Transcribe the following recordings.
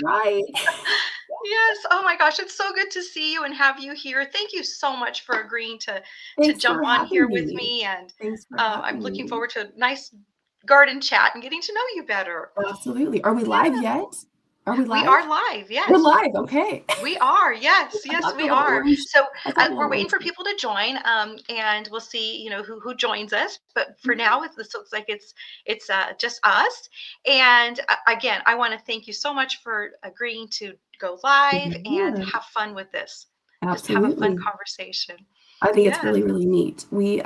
Right. Yes. Oh my gosh, it's so good to see you and have you here. Thank you so much for agreeing to Thanks jump for on having here with me. me, and Thanks for I'm having looking me. forward to a nice garden chat and getting to know you better. Absolutely. Are we Yeah, live yet? Are we we live? are live. We're Yes. live. Okay. We are, yes, I yes, got the we little are. orange. So I got the we're little waiting orange. for people to join, and we'll see, who joins us. But for Yeah. now, this looks like it's just us. And again, I want to thank you so much for agreeing to go live and Yeah, have fun with this. Just have a fun absolutely. conversation. I think it's Yes. really, really neat. We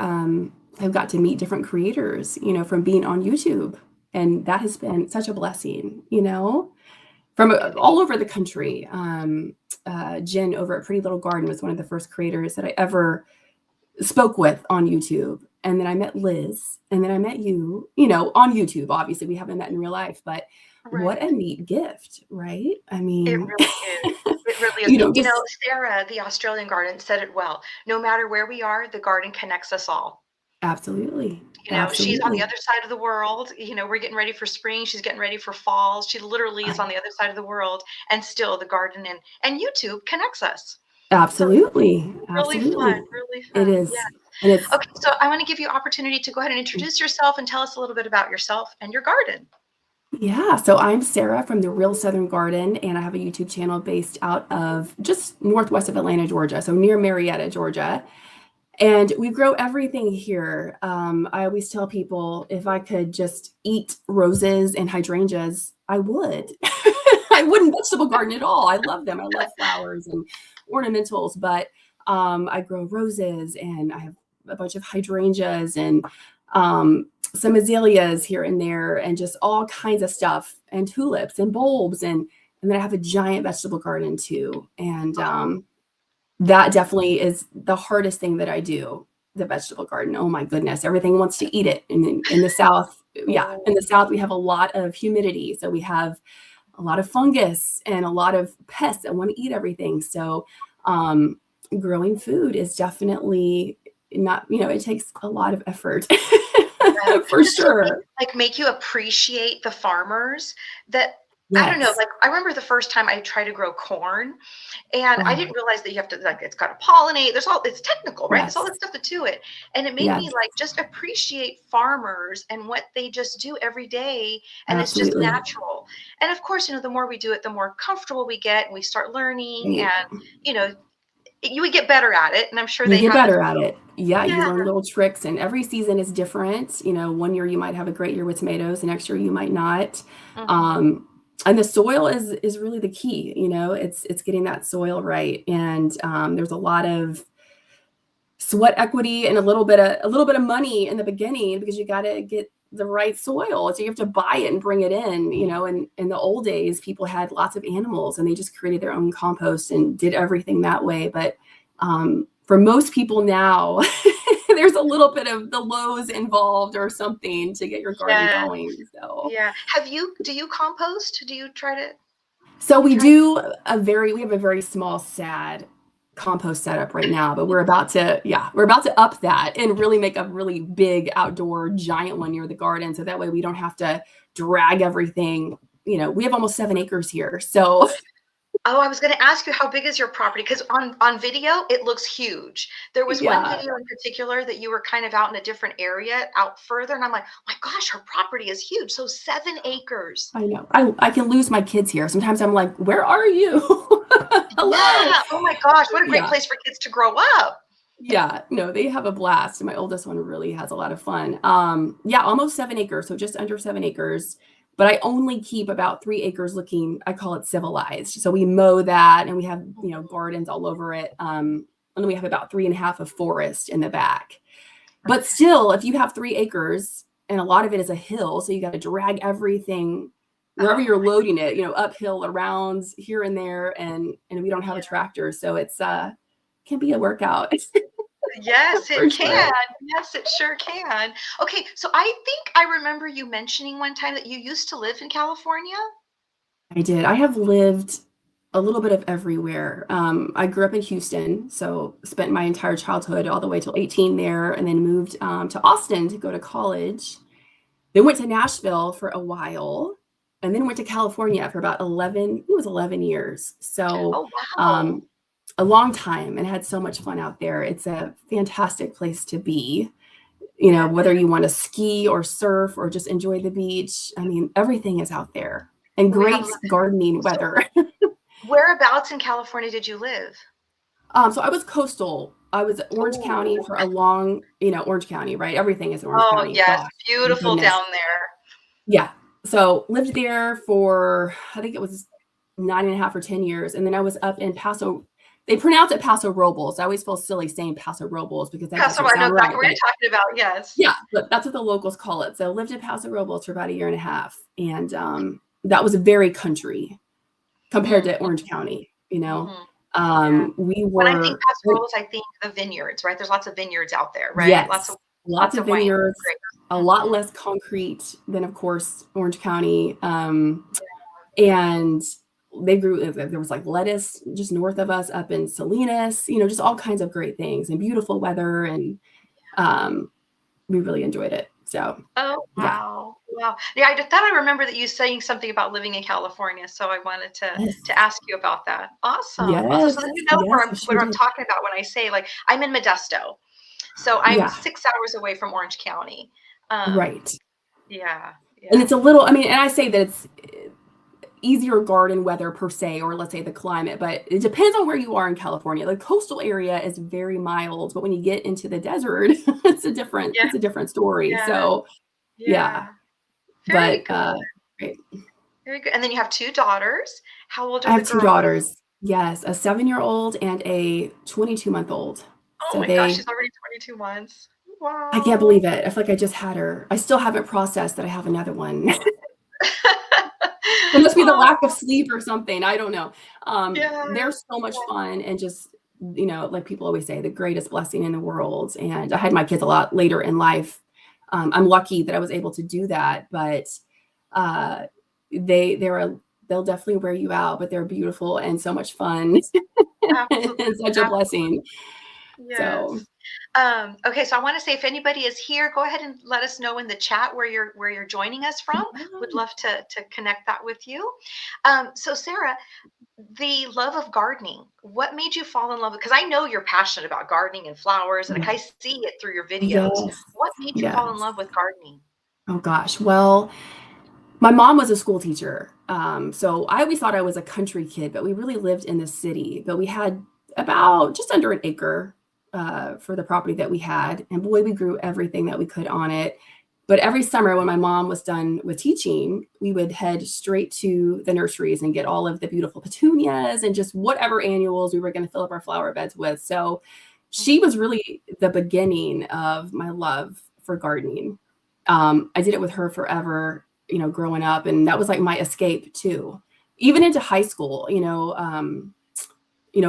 have got to meet different creators, from being on YouTube. And that has been such a blessing, from It, all over the country. Jen over at Pretty Little Garden was one of the first creators that I ever spoke with on YouTube. And then I met Liz, and then I met you, on YouTube. Obviously, we haven't met in real life, but what right. a neat gift, right? I It mean, really is. It really is. you don't just Sarah, the Australian garden, said it well. No matter where we are, the garden connects us all. absolutely, She's on the absolutely. other side of the world. We're getting ready for spring. She's getting ready for fall. She literally is I on the other side of the world, and still the garden and YouTube connects us. So Absolutely, really fun, absolutely. really It fun. is, Yeah. and it's Okay, so I want to give you opportunity to go ahead and introduce yourself and tell us a little bit about yourself and your garden. yeah, so I'm Sarah from the Real Southern Garden, and I have a YouTube channel based out of just northwest of Atlanta, Georgia, so near Marietta, Georgia. And we grow everything here. I always tell people if I could just eat roses and hydrangeas, I would. I wouldn't vegetable garden at all. I love them. I love flowers and ornamentals, but I grow roses and I have a bunch of hydrangeas and some azaleas here and there and just all kinds of stuff and tulips and bulbs and then I have a giant vegetable garden too. And Oh, that definitely is the hardest thing that I do, the vegetable garden. Oh my goodness, everything wants to eat it. And in the South, yeah, oh, in the South, we have a lot of humidity. So we have a lot of fungus and a lot of pests that want to eat everything. So um, growing food is definitely not, it takes a lot of effort yeah. for Does it sure. make you appreciate the farmers that I don't know, Yes. like I remember the first time I tried to grow corn. And I Oh, didn't realize that you have to like it's got to pollinate. It's technical, right? There's all yes. that stuff to it. And it made me Yes. like just appreciate farmers and what they just do every day. And it's just Absolutely. natural. And of course, the more we do it, the more comfortable we get and we start learning Right. and you know, you would get better at it. And I'm sure You they get have as better at it. Yeah, you yeah. learn little tricks, and every season is different. One year you might have a great year with tomatoes, the next year you might not. Hmm. Um, and the soil is really the key. It's getting that soil right, and there's a lot of sweat equity and a little bit of money in the beginning because you got to get the right soil. So you have to buy it and bring it in. And in the old days, people had lots of animals and they just created their own compost and did everything that way. But for most people now, there's a little bit of the Lowe's involved or something to get your garden Yeah. going. So Yeah. Do you compost? Do you try to So we try do we have a very small sad compost setup right now, but we're about to up that and really make a really big outdoor giant one near the garden. So that way we don't have to drag everything. We have almost 7 acres here. So Oh, I was gonna ask you how big is your property? Because on video, it looks huge. There was one yeah, video in particular that you were kind of out in a different area, out further, and I'm like, "My gosh, her property is huge." So 7 acres. I know. I can lose my kids here. Sometimes I'm like, where are you? Hello. Yeah. Oh my gosh, what a great Yeah. place for kids to grow up. Yeah, no, they have a blast. My oldest one really has a lot of fun. Yeah, almost 7 acres, so just under 7 acres. But I only keep about 3 acres looking, I call it civilized. So we mow that and we have, gardens all over it. And then we have about 3.5 of forest in the back. But Okay. still, if you have 3 acres and a lot of it is a hill, so you got to drag everything wherever Oh you're my loading it, uphill around here and there, and we don't have a yeah. tractor, so it's can be a workout. Yes, For it can. sure. Yes, it sure can. Okay, so I think I remember you mentioning one time that you used to live in California? I did. I have lived a little bit of everywhere. I grew up in Houston, so spent my entire childhood all the way till 18 there, and then moved to Austin to go to college. Then went to Nashville for a while, and then went to California for about 11, it was 11 years. So Oh, wow. um, a long time, and had so much fun out there. It's a fantastic place to be, Yeah. whether you want to ski or surf or just enjoy the beach. I mean, everything is out there and We have great gardening so weather. whereabouts in California did you live? So I was coastal. I was Orange County Oh. for a long, Orange County, right? Everything is Orange Oh, County. yes, Gosh, my beautiful goodness. down there. Yeah. So lived there for, I think it was 9.5 or 10 years. And then I was up in Paso. They pronounce it Paso Robles. I always feel silly saying Paso Robles because that Paso, doesn't I know sound right. exactly what But you're talking about, yes. yeah, but that's what the locals call it. So lived in Paso Robles for about a year and a half. And that was very country compared to Mhm, Orange County, mhm. Yeah. We When I think were, Paso Robles, I think the vineyards, right? There's lots of vineyards out there, right? Lots yes, of lots lots of of wine vineyards, a grapes. lot Mhm. less concrete than, of course, Orange County. And they grew, there was like lettuce just north of us up in Salinas, just all kinds of great things and beautiful weather. And um, we really enjoyed it. So, Oh, yeah. wow. Wow. Yeah, I thought I remember that you saying something about living in California, so I wanted Yes. to ask you about that. Awesome. Awesome. So Yes. then you know Yes, I what sure I'm did. talking about when I say like I'm in Modesto. So I'm Yeah. 6 hours away from Orange County. Um, Right. yeah, And yeah. it's a little, and I say that it's easier garden weather per se, or let's say the climate, but it depends on where you are in California. The coastal area is very mild, but when you get into the desert, Yeah, it's a different story. yeah, So yeah, yeah. Very but good. right. Very good. And then you have 2 daughters. How old I are the have two girls? daughters. Yes, a 7-year-old and a 22-month-old. Oh So my gosh, she's already 22 months. I can't Wow. believe it. I feel like I just had her. I still haven't processed that I have another one. It must be the Oh, lack of sleep or something, I don't know. yeah. They're so much fun and just, like people always say, the greatest blessing in the world, and I had my kids a lot later in life. I'm lucky that I was able to do that, but, uh, they'll definitely wear you out, but they're beautiful and so much fun Absolutely, and such a blessing. So, yes. Okay, so I want to say if anybody is here, go ahead and let us know in the chat where you're joining us from. Would yeah. love to connect that with you. So Sarah, the love of gardening, what made you fall in love with? Because I know you're passionate about gardening and flowers, and like, I see it through your videos. Yes. What made you fall in Yes. love with gardening? Oh gosh. Well, my mom was a school teacher. So I always thought I was a country kid, but we really lived in the city. But we had about just under an acre for the property that we had. And boy, we grew everything that we could on it. But every summer, when my mom was done with teaching, we would head straight to the nurseries and get all of the beautiful petunias and just whatever annuals we were going to fill up our flower beds with. So she was really the beginning of my love for gardening. I did it with her forever, growing up, and that was like my escape too. Even into high school,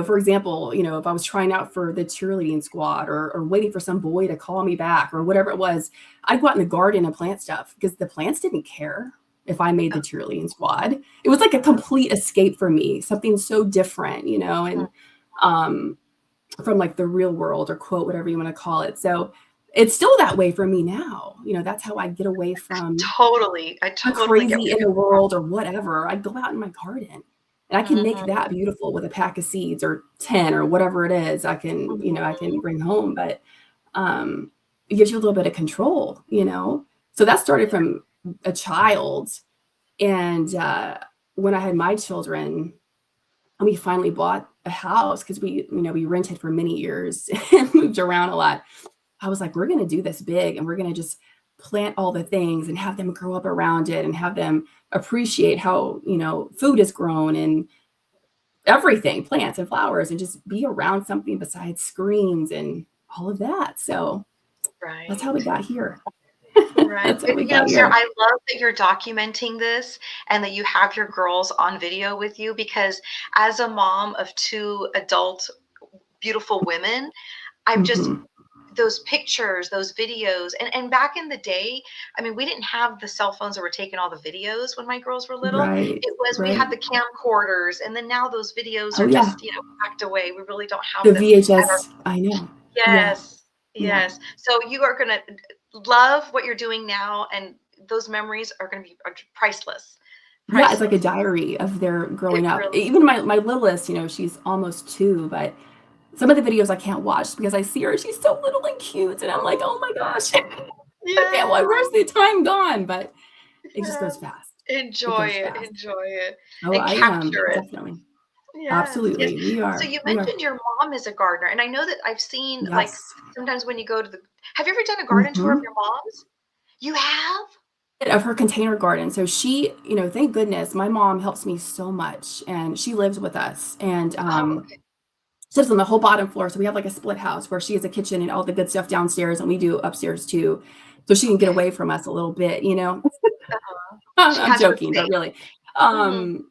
for example, if I was trying out for the cheerleading squad or waiting for some boy to call me back or whatever it was, I'd go out in the garden and plant stuff because the plants didn't care if I made the cheerleading squad. It was like a complete escape for me, something so different, and um, from like the real world or quote, whatever you want to call it. So it's still that way for me now. That's how I get away from Totally, I the totally get where crazy in you're the world or whatever. I go out in my garden and I can coming make from. that beautiful with a pack of seeds or 10 or whatever it is I can Mhm, bring home. But it gives you a little bit of control. So that started mhm. from a child. And when I had my children, and we finally bought a house because we rented for many years and moved around a lot. I was like, we're going to do this big and we're going to just plant all the things and have them grow up around it and have them appreciate how, food is grown and everything, plants and flowers, and just be around something besides screens and all of that. So that's how we Right. got here. Right. That's how we got Sarah, here. I love that you're documenting this and that you have your girls on video with you because as a mom of 2 adult beautiful women, I've just Hmm. those pictures, those videos, and back in the day, I mean, we didn't have the cell phones that were taking all the videos when my girls were little. Right. It was we had Right. the camcorders, and then now those videos Oh are yeah. just, packed away. We really don't have The them at our VHS. I know. Yeah. yes, Yeah. yes. So you are gonna love what you're doing now, and those memories are gonna be priceless. Yeah, it's like a Priceless. diary of their It growing up. really Even my littlest, she's almost 2, but some of the videos I can't watch because I see her, she's so little and cute, and I'm like, "Oh my gosh, I can't yeah, wa where's the time gone?" But it just yeah. goes fast. It Enjoy goes it, fast. enjoy it, Oh, and I am, capture it. definitely. Yes, yes. Absolutely, we So are, you we are. mentioned your mom is a gardener, and I know that I've seen, like, Yes. sometimes when you go to the have you ever done a garden tour of Mhm. your mom's? You have? Of her container garden. So she, thank goodness, my mom helps me so much, and she lives with us, and, Oh, okay. she lives on the whole bottom floor, so we have, like, a split house where she has a kitchen and all the good stuff downstairs, and we do upstairs too, so she can get Okay. away from us a little bit. Uh-huh. She I'm has her joking, but space. really. Mhm. Um,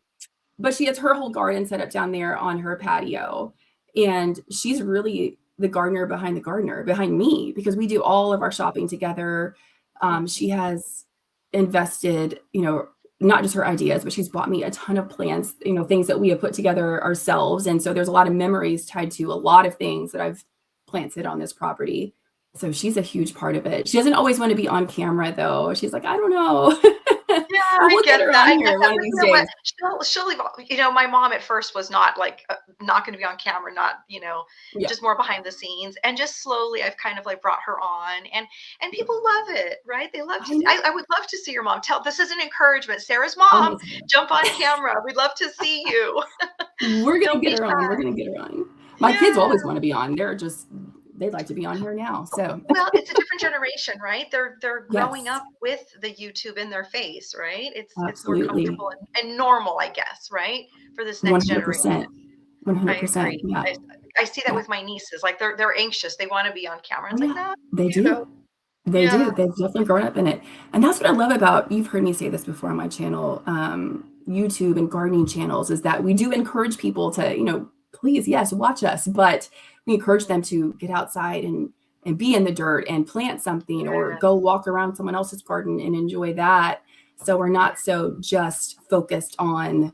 but she has her whole garden set up down there on her patio, and she's really the gardener behind me, because we do all of our shopping together. She Mhm. has invested, not just her ideas, but she's bought me a ton of plants, things that we have put together ourselves, and so there's a lot of memories tied to a lot of things that I've planted on this property. So she's a huge part of it. She doesn't always want to be on camera though. She's like, "I don't know." Yeah, But I we'll get get her that. on I get here that, one of but these you know what? days. She'll evolve. My mom at first was not like not going to be on camera, not Yeah. just more behind the scenes, and just slowly I've kind of like brought her on, and people love it, right? They love to I see. know. I would love to see your mom. Tell this is an encouragement. Sarah's mom, Amazing. jump on camera. We'd love to see you. We're gonna Don't get be her on. We're shy. gonna get her on. My kids Yeah. always wanna be on. They'd like to be on here now, so Well, it's a different generation, right? They're growing yes, up with the YouTube in their face, right? It's more absolutely. comfortable and normal, I guess, right? For this next generation. 100%. I 100%. agree. Yeah. I see that Yeah. with my nieces. Like they're anxious. They want to be on camera. Oh, It's like, yeah. no, They you know. do. They Yeah. do. They've definitely grown up in it. And that's what I love about, you've heard me say this before on my channel, YouTube and gardening channels, is that we do encourage people to, please, yes, watch us, but we encourage Mhm. them to get outside and be in the dirt and plant something, or go Yes. walk around someone else's garden and enjoy that. So we're not so just focused on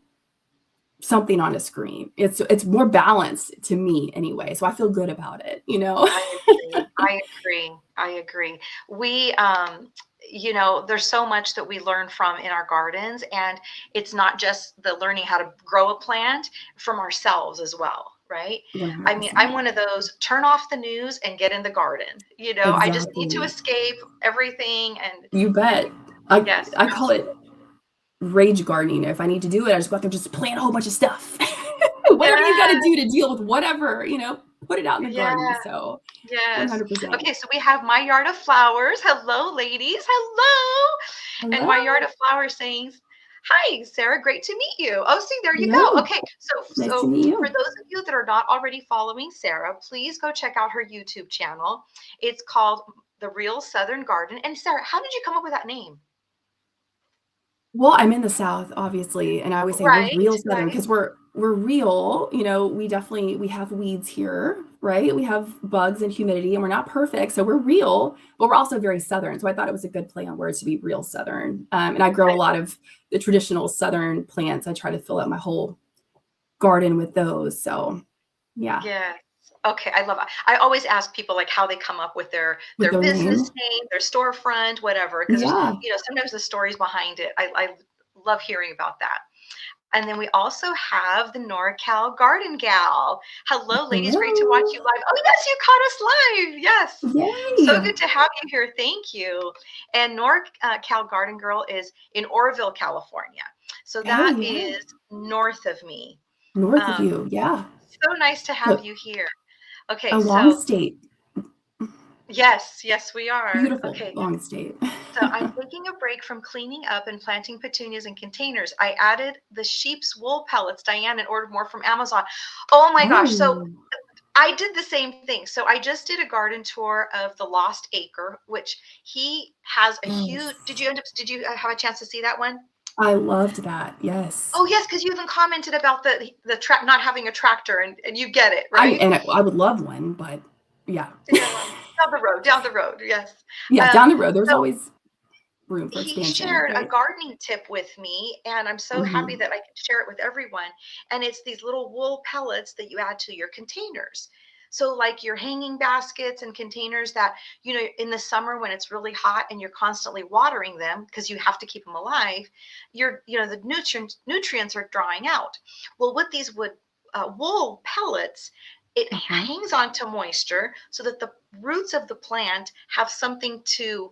something on a screen. It's more balanced to me anyway. So I feel good about it. I agree. I agree. I agree. We, there's so much that we learn from in our gardens, and it's not just the learning how to grow a plant from ourselves as well, right? I mean, I'm 100%. one of those turn off the news and get in the garden. I just need to Exactly. escape everything You and bet. I yes, I call it absolutely. rage gardening. If I need to do it, I just go out there and just plant a whole bunch of stuff. Whatever you gotta Yes, do to deal with whatever, put it out in the yes. garden. So Yes. 100%. Okay, so we have my yard of flowers. Hello, ladies. Hello. And Hello. my yard of flowers saying, "Hi, Sarah. Great to meet you." Oh, see, there you go. Hello. Okay, so Nice to so meet for you. those of you that are not already following Sarah, please go check out her YouTube channel. It's called The Real Southern Garden. And Sarah, how did you come up with that name? Well, I'm in the South, obviously, and I always say we're Right, real Southern right. because we're real. We have weeds here, right? We have bugs and humidity, and we're not perfect, so we're real, but we're also very Southern. So I thought it was a good play on words to be real Southern. And I grow a I lot of the traditional Southern plants. I try to fill out my whole garden with those. So yeah, Yes. Okay, I love it. I always ask people like how they come up with their with their business name, name, their storefront, whatever, because there's yeah. sometimes the stories behind it. I love hearing about that. And then we also have the NorCal Garden Gal. Hello, ladies. Great to watch Hello. you live. Oh, yes, you caught us live. Yes. So Yay. good to have you here. Thank you. And NorCal Garden Girl is in Oroville, California. So Oh that yeah. is north of me. North of Um, you, yeah. so nice to have So you here. Okay, a long so state. yes, yes, we are. Beautiful Okay, long state. so I'm taking a break from cleaning up and planting petunias in containers. I added the sheep's wool pellets, Diane, and ordered more from Amazon. Oh my gosh. So Oh, I did the same thing. So I just did a garden tour of the Lost Acre, which he has a huge. yes. Did you have a chance to see that one? I loved that. Yes. Oh yes, because you even commented about the track not having a tractor, and you get it, I right? and I would love one, but yeah. Yeah, down the road, down the road. Yes. Yeah, Um, down the road, there's so always room for he expansion, shared a right? gardening tip with me, and I'm so happy Mhm. that I can share it with everyone. And it's these little wool pellets that you add to your containers. So like your hanging baskets and containers that, in the summer when it's really hot and you're constantly watering them because you have to keep them alive, the nutrients are drying out. Well, with these wool pellets, it Uh-huh. hangs on to moisture so that the roots of the plant have something to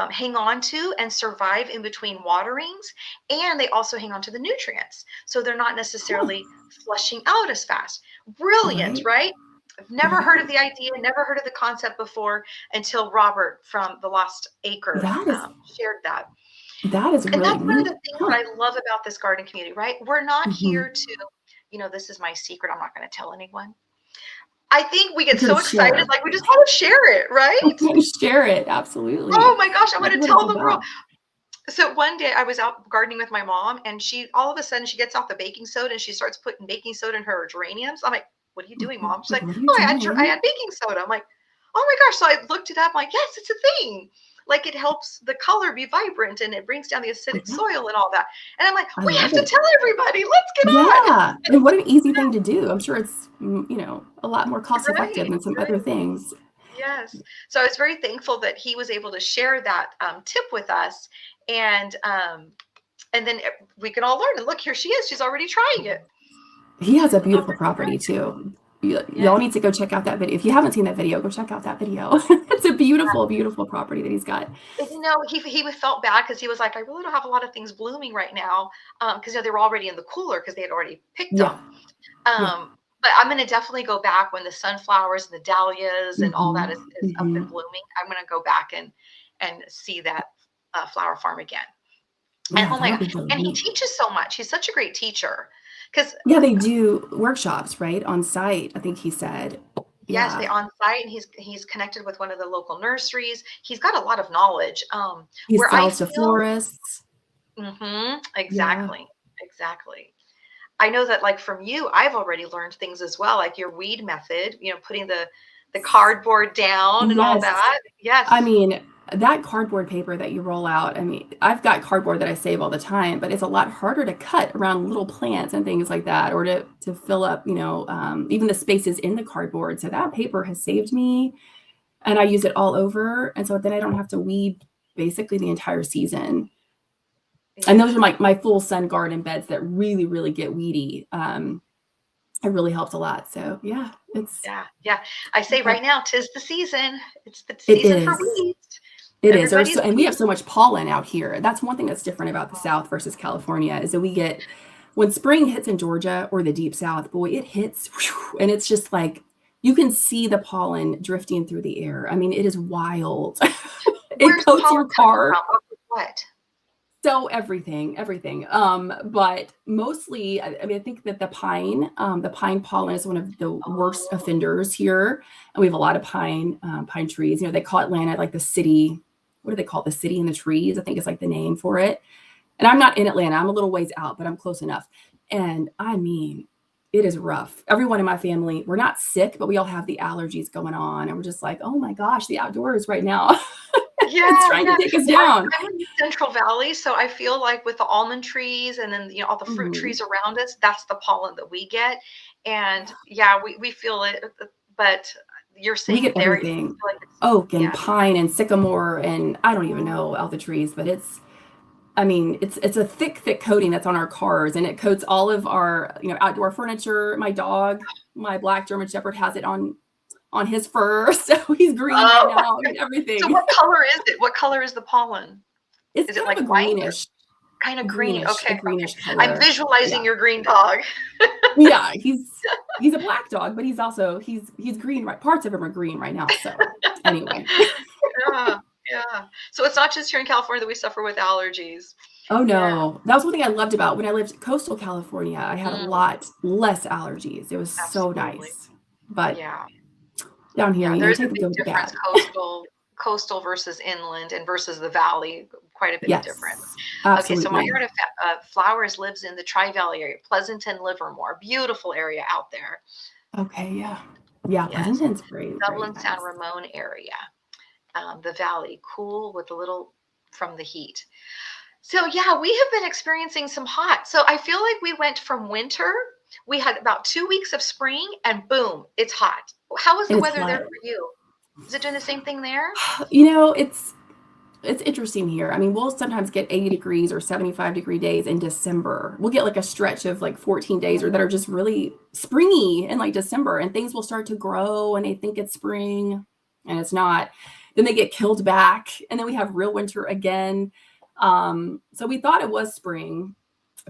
hang on to and survive in between waterings. And they also hang on to the nutrients. So they're not Huh. necessarily flushing out as fast. Brilliant, Right. right? I've never heard of Right. the idea, never heard of the concept before until Robert from the Lost Acre That is shared that. that is And really that's one of neat. the things Huh. that I love about this garden community, right? We're not Hmm. here to, this is my secret. I'm not going to tell anyone. I think we get Here to so excited, share. like we just want to share it, right? Share it. Oh Absolutely. my gosh, I want That's to what it's tell the world. about. So one day I was out gardening with my mom, and she all of a sudden she gets out the baking soda and she starts putting baking soda in her geraniums. I'm like, "What are you doing, Mhm. Mom?" She's Like, like, what are you "Oh, I doing? add baking soda." I'm like, "Oh my gosh!" So I looked it up. I'm like, "Yes, it's a thing. Like it helps the color be vibrant and it brings down the acidic Yeah, soil and all that." And I'm like, I "We have love to it. tell everybody. Let's get on." Yeah. And what an easy thing to do. I'm sure it's, a lot more cost effective Right, than some other right. things. Yes. So I was very thankful that he was able to share that tip with us, and then we can all learn. And look, here she is. She's already trying it. He has a She's beautiful already property trying it. too. Y'all Yes. need to go check out that video. If you haven't seen that video, go check out that video. It's a beautiful, beautiful property that he's got. And, he felt bad because he was like, I really don't have a lot of things blooming right now, because they were already in the cooler because they had already picked Yeah. them. Yeah. But I'm going to definitely go back when the sunflowers and the dahlias and all that Hmm. is up and Hmm. blooming. I'm going to go back and see that flower farm again. And Yeah, oh my that'll god, be really and he neat. teaches so much. He's such a great teacher. Because Yeah, they do workshops, right? On site, I think he said. yes, they Yeah. on site, and he's connected with one of the local nurseries. He's got a lot of knowledge. He Where I sells to feel, florists. Yeah. exactly, exactly. I know that like from you, I've already learned things as well, like your weed method. Putting the cardboard down and all Yes. that. I Yes. mean, that cardboard paper that you roll out, I mean, I've got cardboard that I save all the time, but it's a lot harder to cut around little plants and things like that, or to fill up, even the spaces in the cardboard. So that paper has saved me, and I use it all over. And so then I don't have to weed basically the entire season. And those are Yeah. my full sun garden beds that really, really get weedy. It really helps a lot. So yeah, Yeah. Yeah. I say yeah, right now, 'tis the season. It's the it season for is. weeds. It is. Everybody's And we have so much pollen out here. That's one thing that's different about the South versus California is that we get when spring hits in Georgia or the deep South, boy, it hits, whew, and it's just like you can see the pollen drifting through the air. I mean, it is wild. It Where's the coats pollen your coming car. from? Off of what? So everything, everything. But mostly, I mean, I think that the pine pollen is one of the worst Oh, offenders here, and we have a lot of pine trees. They call Atlanta like the city. What do they call it? The city in the trees? I think is like the name for it. And I'm not in Atlanta. I'm a little ways out, but I'm close enough. And I mean, it is rough. Everyone in my family, we're not sick, but we all have the allergies going on, and we're just like, oh my gosh, the outdoors right now. It's yeah, trying to yeah. take us Well, down. I'm in the Central Valley, so I feel like with the almond trees and then all the fruit Mhm. trees around us, that's the pollen that we get. And yeah, we feel it. But you're We saying get there, you everything, feel like it's oak and yeah. pine and sycamore, and I don't even know all the trees, but I mean, it's a thick, thick coating that's on our cars, and it coats all of our, outdoor furniture. My dog, my black German Shepherd, has it on his fur, so he's green right Oh, now. I mean, so everything. what color is it? What color is the pollen? It's Is it kind of like a white? greenish, Kind of green. greenish, Okay, a okay. greenish I'm color. visualizing Yeah, your green dog. yeah. He's a black dog, but he's green. Right, parts of him are green right now. So anyway. Yeah, yeah. So it's not just here in California that we suffer with allergies. Oh Yeah. no, that was one thing I loved about when I lived coastal California. I had a Mm, lot less allergies. It was so absolutely. nice. But Yeah. down here, Yeah. you There's a take the big good with the difference bad. coastal versus inland and versus the valley, quite a bit of difference. Yes, Okay, so my absolutely. yard of flowers lives in the Tri-Valley area, Pleasanton, Livermore, beautiful area out there. Okay, yeah. Yeah, Yes, Pleasanton's very, very Dublin, San nice. Ramon area, the valley, cool with a little from the heat. So yeah, we have been experiencing some hot. So I feel like we went from winter We had about 2 weeks of spring and boom, it's hot. How is the And it's weather there hot. for you? Is it doing the same thing there? You know, it's interesting here. I mean, we'll sometimes get 80 degrees or 75-degree days in December. We'll get like a stretch of like 14 days or that are just really springy in like December, and things will start to grow and they think it's spring and it's not. Then they get killed back and then we have real winter again. So we thought it was spring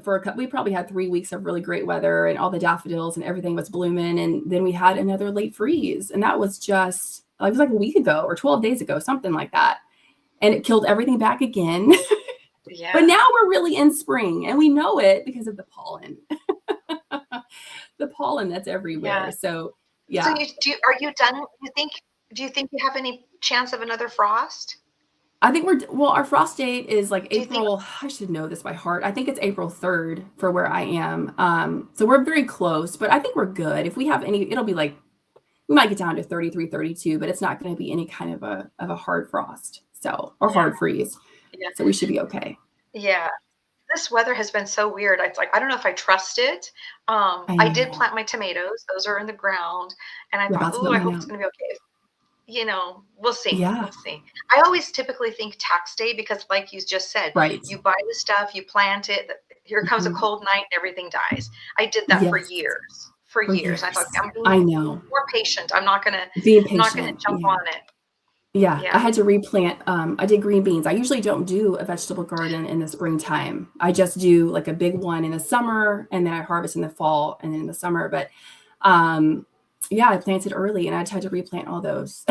for a couple, we probably had 3 weeks of really great weather and all the daffodils and everything was blooming. And then we had another late freeze. And that was just, it was like a week ago or 12 days ago, something like that. And it killed everything back again. Yeah. But now we're really in spring and we know it because of the pollen. The pollen that's everywhere. Yeah. So yeah. So are you done? Do you think you have any chance of another frost? I think our frost date is like Do you think- April. I should know this by heart. I think it's April 3rd for where I am. So we're very close, but I think we're good. If we have any, it'll be like, we might get down to 33, 32, but it's not going to be any kind of a hard frost. So, or hard freeze. Yeah. So we should be okay. Yeah. This weather has been so weird. It's like, I don't know if I trust it. I did plant my tomatoes. Those are in the ground. And I thought, I hope it's going to be okay. You know, we'll see. Yeah. We'll see. I always typically think tax day because like you just said, right. You buy the stuff, you plant it. Here comes a cold night and everything dies. I did that for years. For years. I thought, I know. More patient. I'm not going to jump on it. Yeah, I had to replant. I did green beans. I usually don't do a vegetable garden in the springtime. I just do like a big one in the summer and then I harvest in the fall and then in the summer. But yeah, I planted early and I had to replant all those.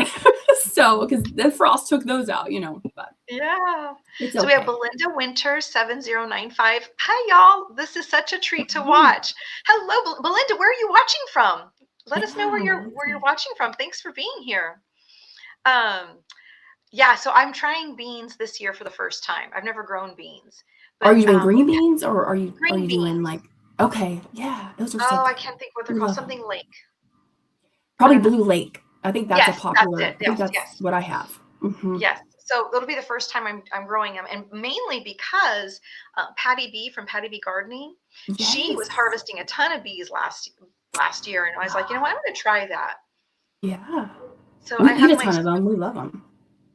So, because the frost took those out, you know. But yeah. It's so okay. We have Belinda Winters 7095. Hi, y'all. This is such a treat to watch. Hello, Belinda. Where are you watching from? Let us know where you're watching from. Thanks for being here. Yeah, so I'm trying beans this year for the first time. I've never grown beans. But, are you doing green beans or are you beans. doing like, okay, yeah, those are so I can't think what they're called. Something lake. Probably Blue Lake. I think that's a popular. That's it. I think that's what I have. Mm-hmm. Yes. So it'll be the first time I'm growing them, and mainly because Patty B from Patty B Gardening, she was harvesting a ton of bees last year, and I was like, you know what, I'm going to try that. Yeah. So we eat a ton of them. We love them.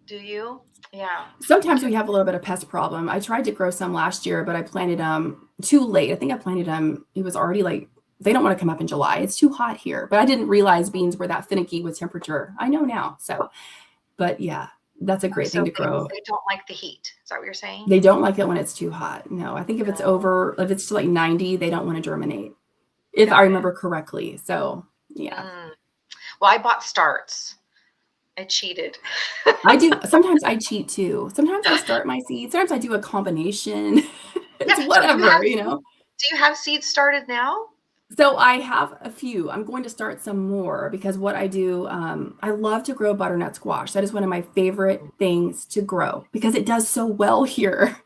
Do you? Yeah. Sometimes we have a little bit of pest problem. I tried to grow some last year, but I planted them too late. I think I planted them. It was already like, they don't want to come up in July. It's too hot here. But I didn't realize beans were that finicky with temperature. I know now. So, but yeah, that's a great thing to grow. They don't like the heat. Is that what you're saying? They don't like it when it's too hot. No, I think if it's to like 90, they don't want to germinate. If I remember correctly. So yeah. Well, I bought starts. I cheated. I do. Sometimes I cheat too. Sometimes I start my seeds. Sometimes I do a combination. It's whatever, you know. Do you have seeds started now? So I have a few. I'm going to start some more because what I do, I love to grow butternut squash. That is one of my favorite things to grow because it does so well here.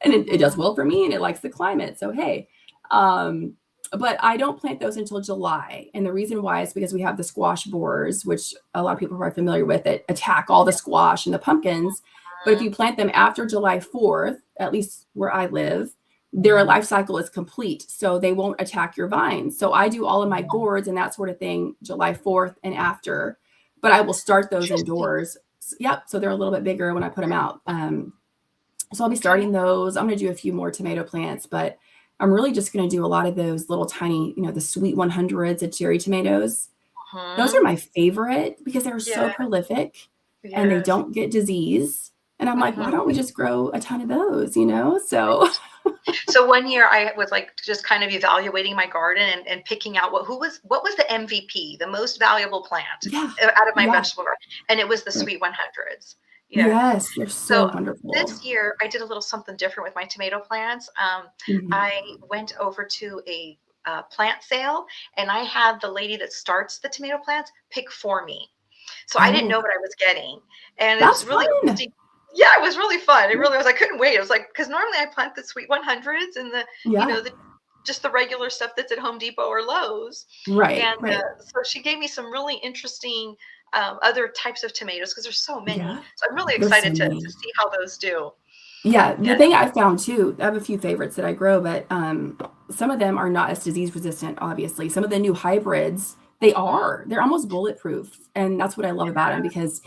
And it does well for me and it likes the climate. So, hey, but I don't plant those until July. And the reason why is because we have the squash borers, which a lot of people are familiar with it, attack all the squash and the pumpkins. But if you plant them after July 4th, at least where I live, their life cycle is complete. So they won't attack your vines. So I do all of my gourds and that sort of thing July 4th and after, but I will start those indoors. Yep. So they're a little bit bigger when I put them out. So I'll be starting those. I'm going to do a few more tomato plants, but I'm really just going to do a lot of those little tiny, you know, the sweet 100s of cherry tomatoes. Those are my favorite because they're so prolific and they don't get disease. And I'm like, why don't we just grow a ton of those, you know? So one year I was like just kind of evaluating my garden and picking out what was the MVP, the most valuable plant out of my vegetable garden. And it was the sweet 100s. Yeah. Yes, they're so wonderful. This year I did a little something different with my tomato plants. I went over to a plant sale and I had the lady that starts the tomato plants pick for me. So I didn't know what I was getting. And it was really interesting. Yeah, it was really fun. It really was. I couldn't wait. It was like, because normally I plant the sweet 100s and the, you know, just the regular stuff that's at Home Depot or Lowe's. Right. And so she gave me some really interesting other types of tomatoes because there's so many. So I'm really excited to see how those do. Yeah, the Yeah. thing I found too, I have a few favorites that I grow, but some of them are not as disease resistant, obviously. Some of the new hybrids, Mhm. they're almost bulletproof. And that's what I love about them because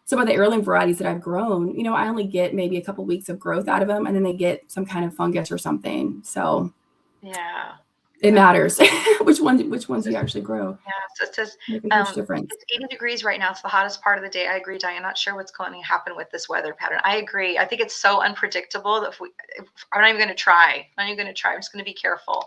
some of the heirloom varieties that I've grown, I only get maybe a couple weeks of growth out of them and then they get some kind of fungus or something. So Yeah. it Yeah. matters which ones you actually grow. Yeah, so it says Make a huge um, difference. it's 80 degrees right now. It's the hottest part of the day. I agree, Diane. Not sure what's going to happen with this weather pattern. I agree. I think it's so unpredictable that if I'm not even going to try. I'm not even going to try. I'm just going to be careful.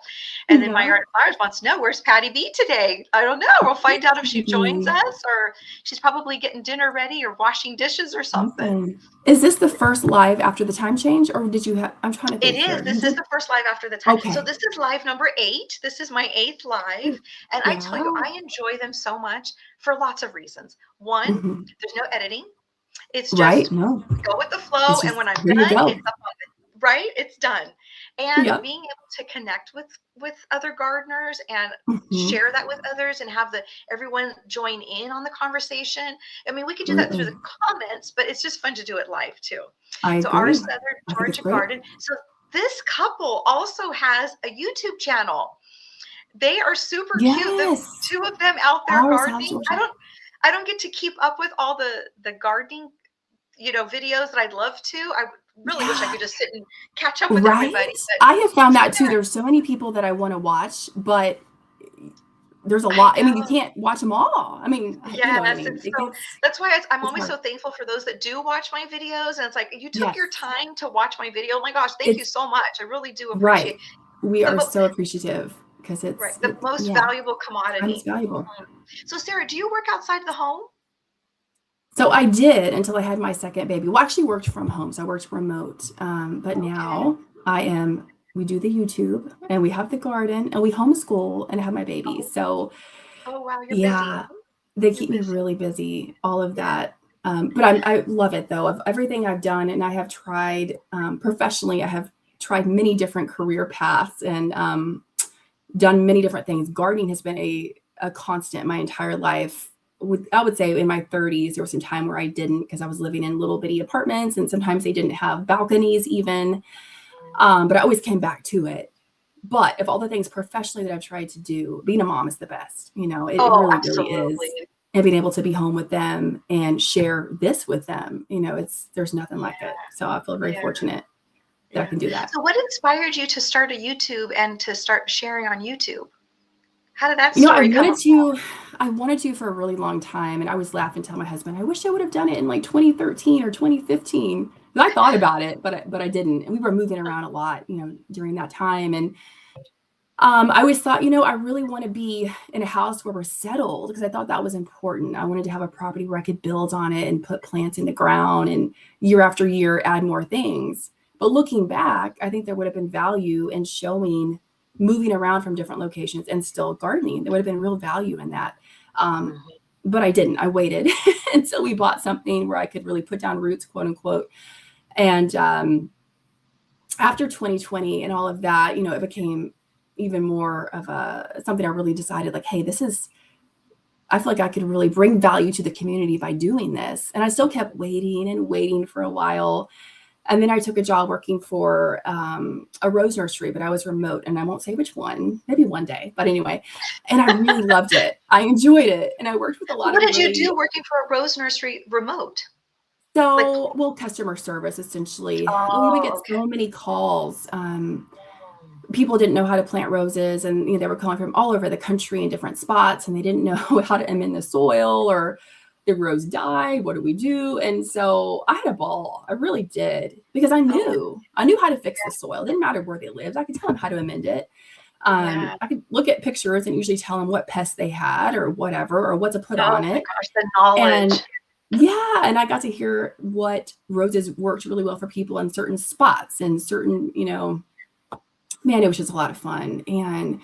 And then my Yeah. yard of flowers wants to know, where's Patty B today? I don't know. We'll find out if she joins Maybe us, or she's probably getting dinner ready or washing dishes or something. something. Is this the first live after the time change or did you have, I'm trying to It think is. here. You This is did? the first live after the time. So Okay. this is live number 8. This is my 8th live. And I tell you, Yeah. I enjoy them so much for lots of reasons. One, Mhm. there's no editing. It's Right? just No. go with the flow. It's And just when I'm here you done, go. it's up on the right. It's done. And Yeah. being able to connect with other gardeners and Mhm. share that with others and have the everyone join in on the conversation. I mean, we could do that through Absolutely. the comments, but it's just fun to do it live too. I So our agree. Southern I think it's Georgia great. Garden. So this couple also has a YouTube channel. They are super cute. The Yes. two of them out there Our South gardening. Georgia. I don't get to keep up with all the gardening, videos that I'd love to. I really wish I Yeah. could just sit and catch up with Right? everybody. But I have found that too. yeah, There's so many people that I wanna watch, but there's a I lot. I mean, you know. can't watch them all. I mean, you know what I Yes, mean? it's It so gets that's why I'm it's always hard. so thankful for those that do watch my videos. And it's like, you took Yes. your time to watch my video. Oh my gosh, thank you It's so much. I really do appreciate right. We the are so appreciative because right, it's the most yeah, valuable time is commodity. valuable. Mhm. So Sarah, do you work outside the home? So I did until I had my second baby. Well, I actually worked from home, so I worked remote. But Okay. now we do the YouTube and we have the garden and we homeschool and have my baby. Oh, So oh wow, you're busy. yeah, they You're keep me busy. really busy, all of Yeah. that. But I love it though. Of everything I've done, and I have tried professionally, I have tried many different career paths and done many different things. Gardening has been a constant my entire life. I would say in my 30s, there was some time where I didn't because I was living in little bitty apartments and sometimes they didn't have balconies even. But I always came back to it. But of all the things professionally that I've tried to do, being a mom is the best. It Oh, really, really is. absolutely. And being able to be home with them and share this with them, there's nothing Yeah, like it. So I feel very yeah, fortunate that I yeah. can do that. So what inspired you to start a YouTube and to start sharing on YouTube? How did that You know, I story come wanted up? to I wanted to for a really long time, and I always laugh and tell my husband, "I wish I would have done it in, like, 2013 or 2015." 'Cause I thought about it, but I didn't, and we were moving around a lot, during that time, and, I always thought, I really wanna be in a house where we're settled because I thought that was important. I wanted to have a property where I could build on it and put plants in the ground and year after year add more things. But looking back, I think there would have been value in showing moving around from different locations and still gardening. There would have been real value in that. Um, Mhm. but I didn't. I waited until we bought something where I could really put down roots, quote unquote. And after 2020 and all of that, it became even more of a something I really decided like, hey, I feel like I could really bring value to the community by doing this. And I still kept waiting and waiting for a while. And then I took a job working for a rose nursery, but I was remote and I won't say which one, maybe one day. But anyway, and I really loved it. I enjoyed it. And I worked with a So lot what of did you do really, working for a rose nursery remote? Like, well, customer service essentially. We would oh, get okay. so many calls. People didn't know how to plant roses and they were calling from all over the country in different spots and they didn't know how to amend the soil or the rose died. What do we do? And so I had a ball. I really did because I Oh, knew I knew how to fix the soil. It didn't matter where they lived. I could tell them how to amend it. yeah. I could look at pictures and usually tell them what pests they had or whatever or what to put Oh on my it. gosh, the knowledge. And yeah, and I got to hear what roses worked really well for people in certain spots and certain, man, it was just a lot of fun. And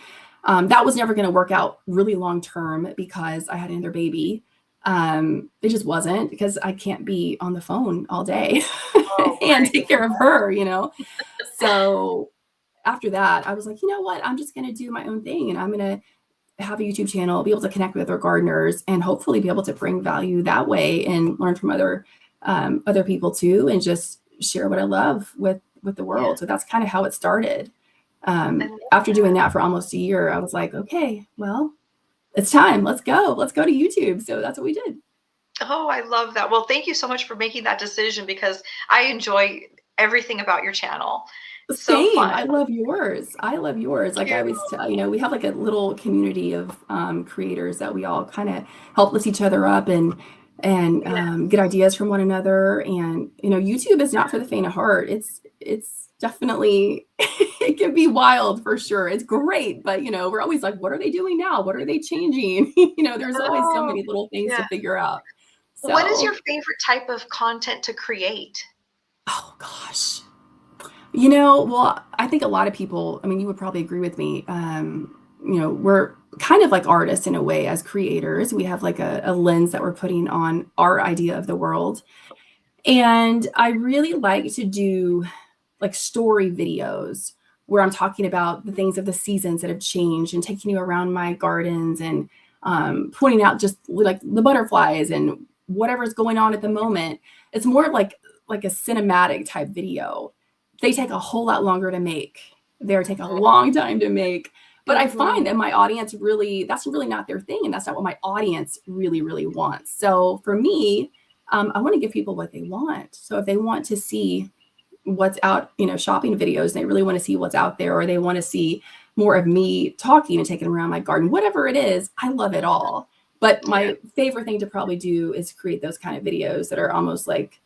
that was never going to work out really long term because I had another baby. It just wasn't because I can't be on the phone all day Oh, and right. take care of her. So after that, I was like, you know what? I'm just going to do my own thing and I'm going to have a YouTube channel, be able to connect with other gardeners and hopefully be able to bring value that way and learn from other people too. And just, share what I love with the Yeah. world. So that's kind of how it started. I love After doing that. that for almost a year, I was like, okay, well, it's time. Let's go. Let's go to YouTube. So that's what we did. Oh, I love that. Well, thank you so much for making that decision because I enjoy everything about your channel. So Same. fun. I love yours. I love yours. Like I Thank always tell, we have like a little community of creators that we all kind of help lift each other up and you. Yeah. get ideas from one another. And YouTube is not for the faint of heart. It's definitely it can be wild for sure. It's great, but we're always like, what are they doing now? What are they changing? There's always so Oh, many little things to yeah. figure out. What is your So, favorite type of content to create? oh gosh. Well, I think a lot of people, I mean, you would probably agree with me. We're kind of like artists in a way as creators. We have like a lens that we're putting on our idea of the world. And I really like to do like story videos where I'm talking about the things of the seasons that have changed and taking you around my gardens and pointing out just like the butterflies and whatever's going on at the moment. It's more like a cinematic type video. They take a whole lot longer to make. They take a long time to make. But I find Mhm. that my audience really, that's really not their thing. And that's not what my audience really, really wants. So for me, I want to give people what they want. So if they want to see what's out, shopping videos, they really want to see what's out there, or they want to see more of me talking and taking around my garden, whatever it is, I love it all. But Yeah. my favorite thing to probably do is create those kind of videos that are almost like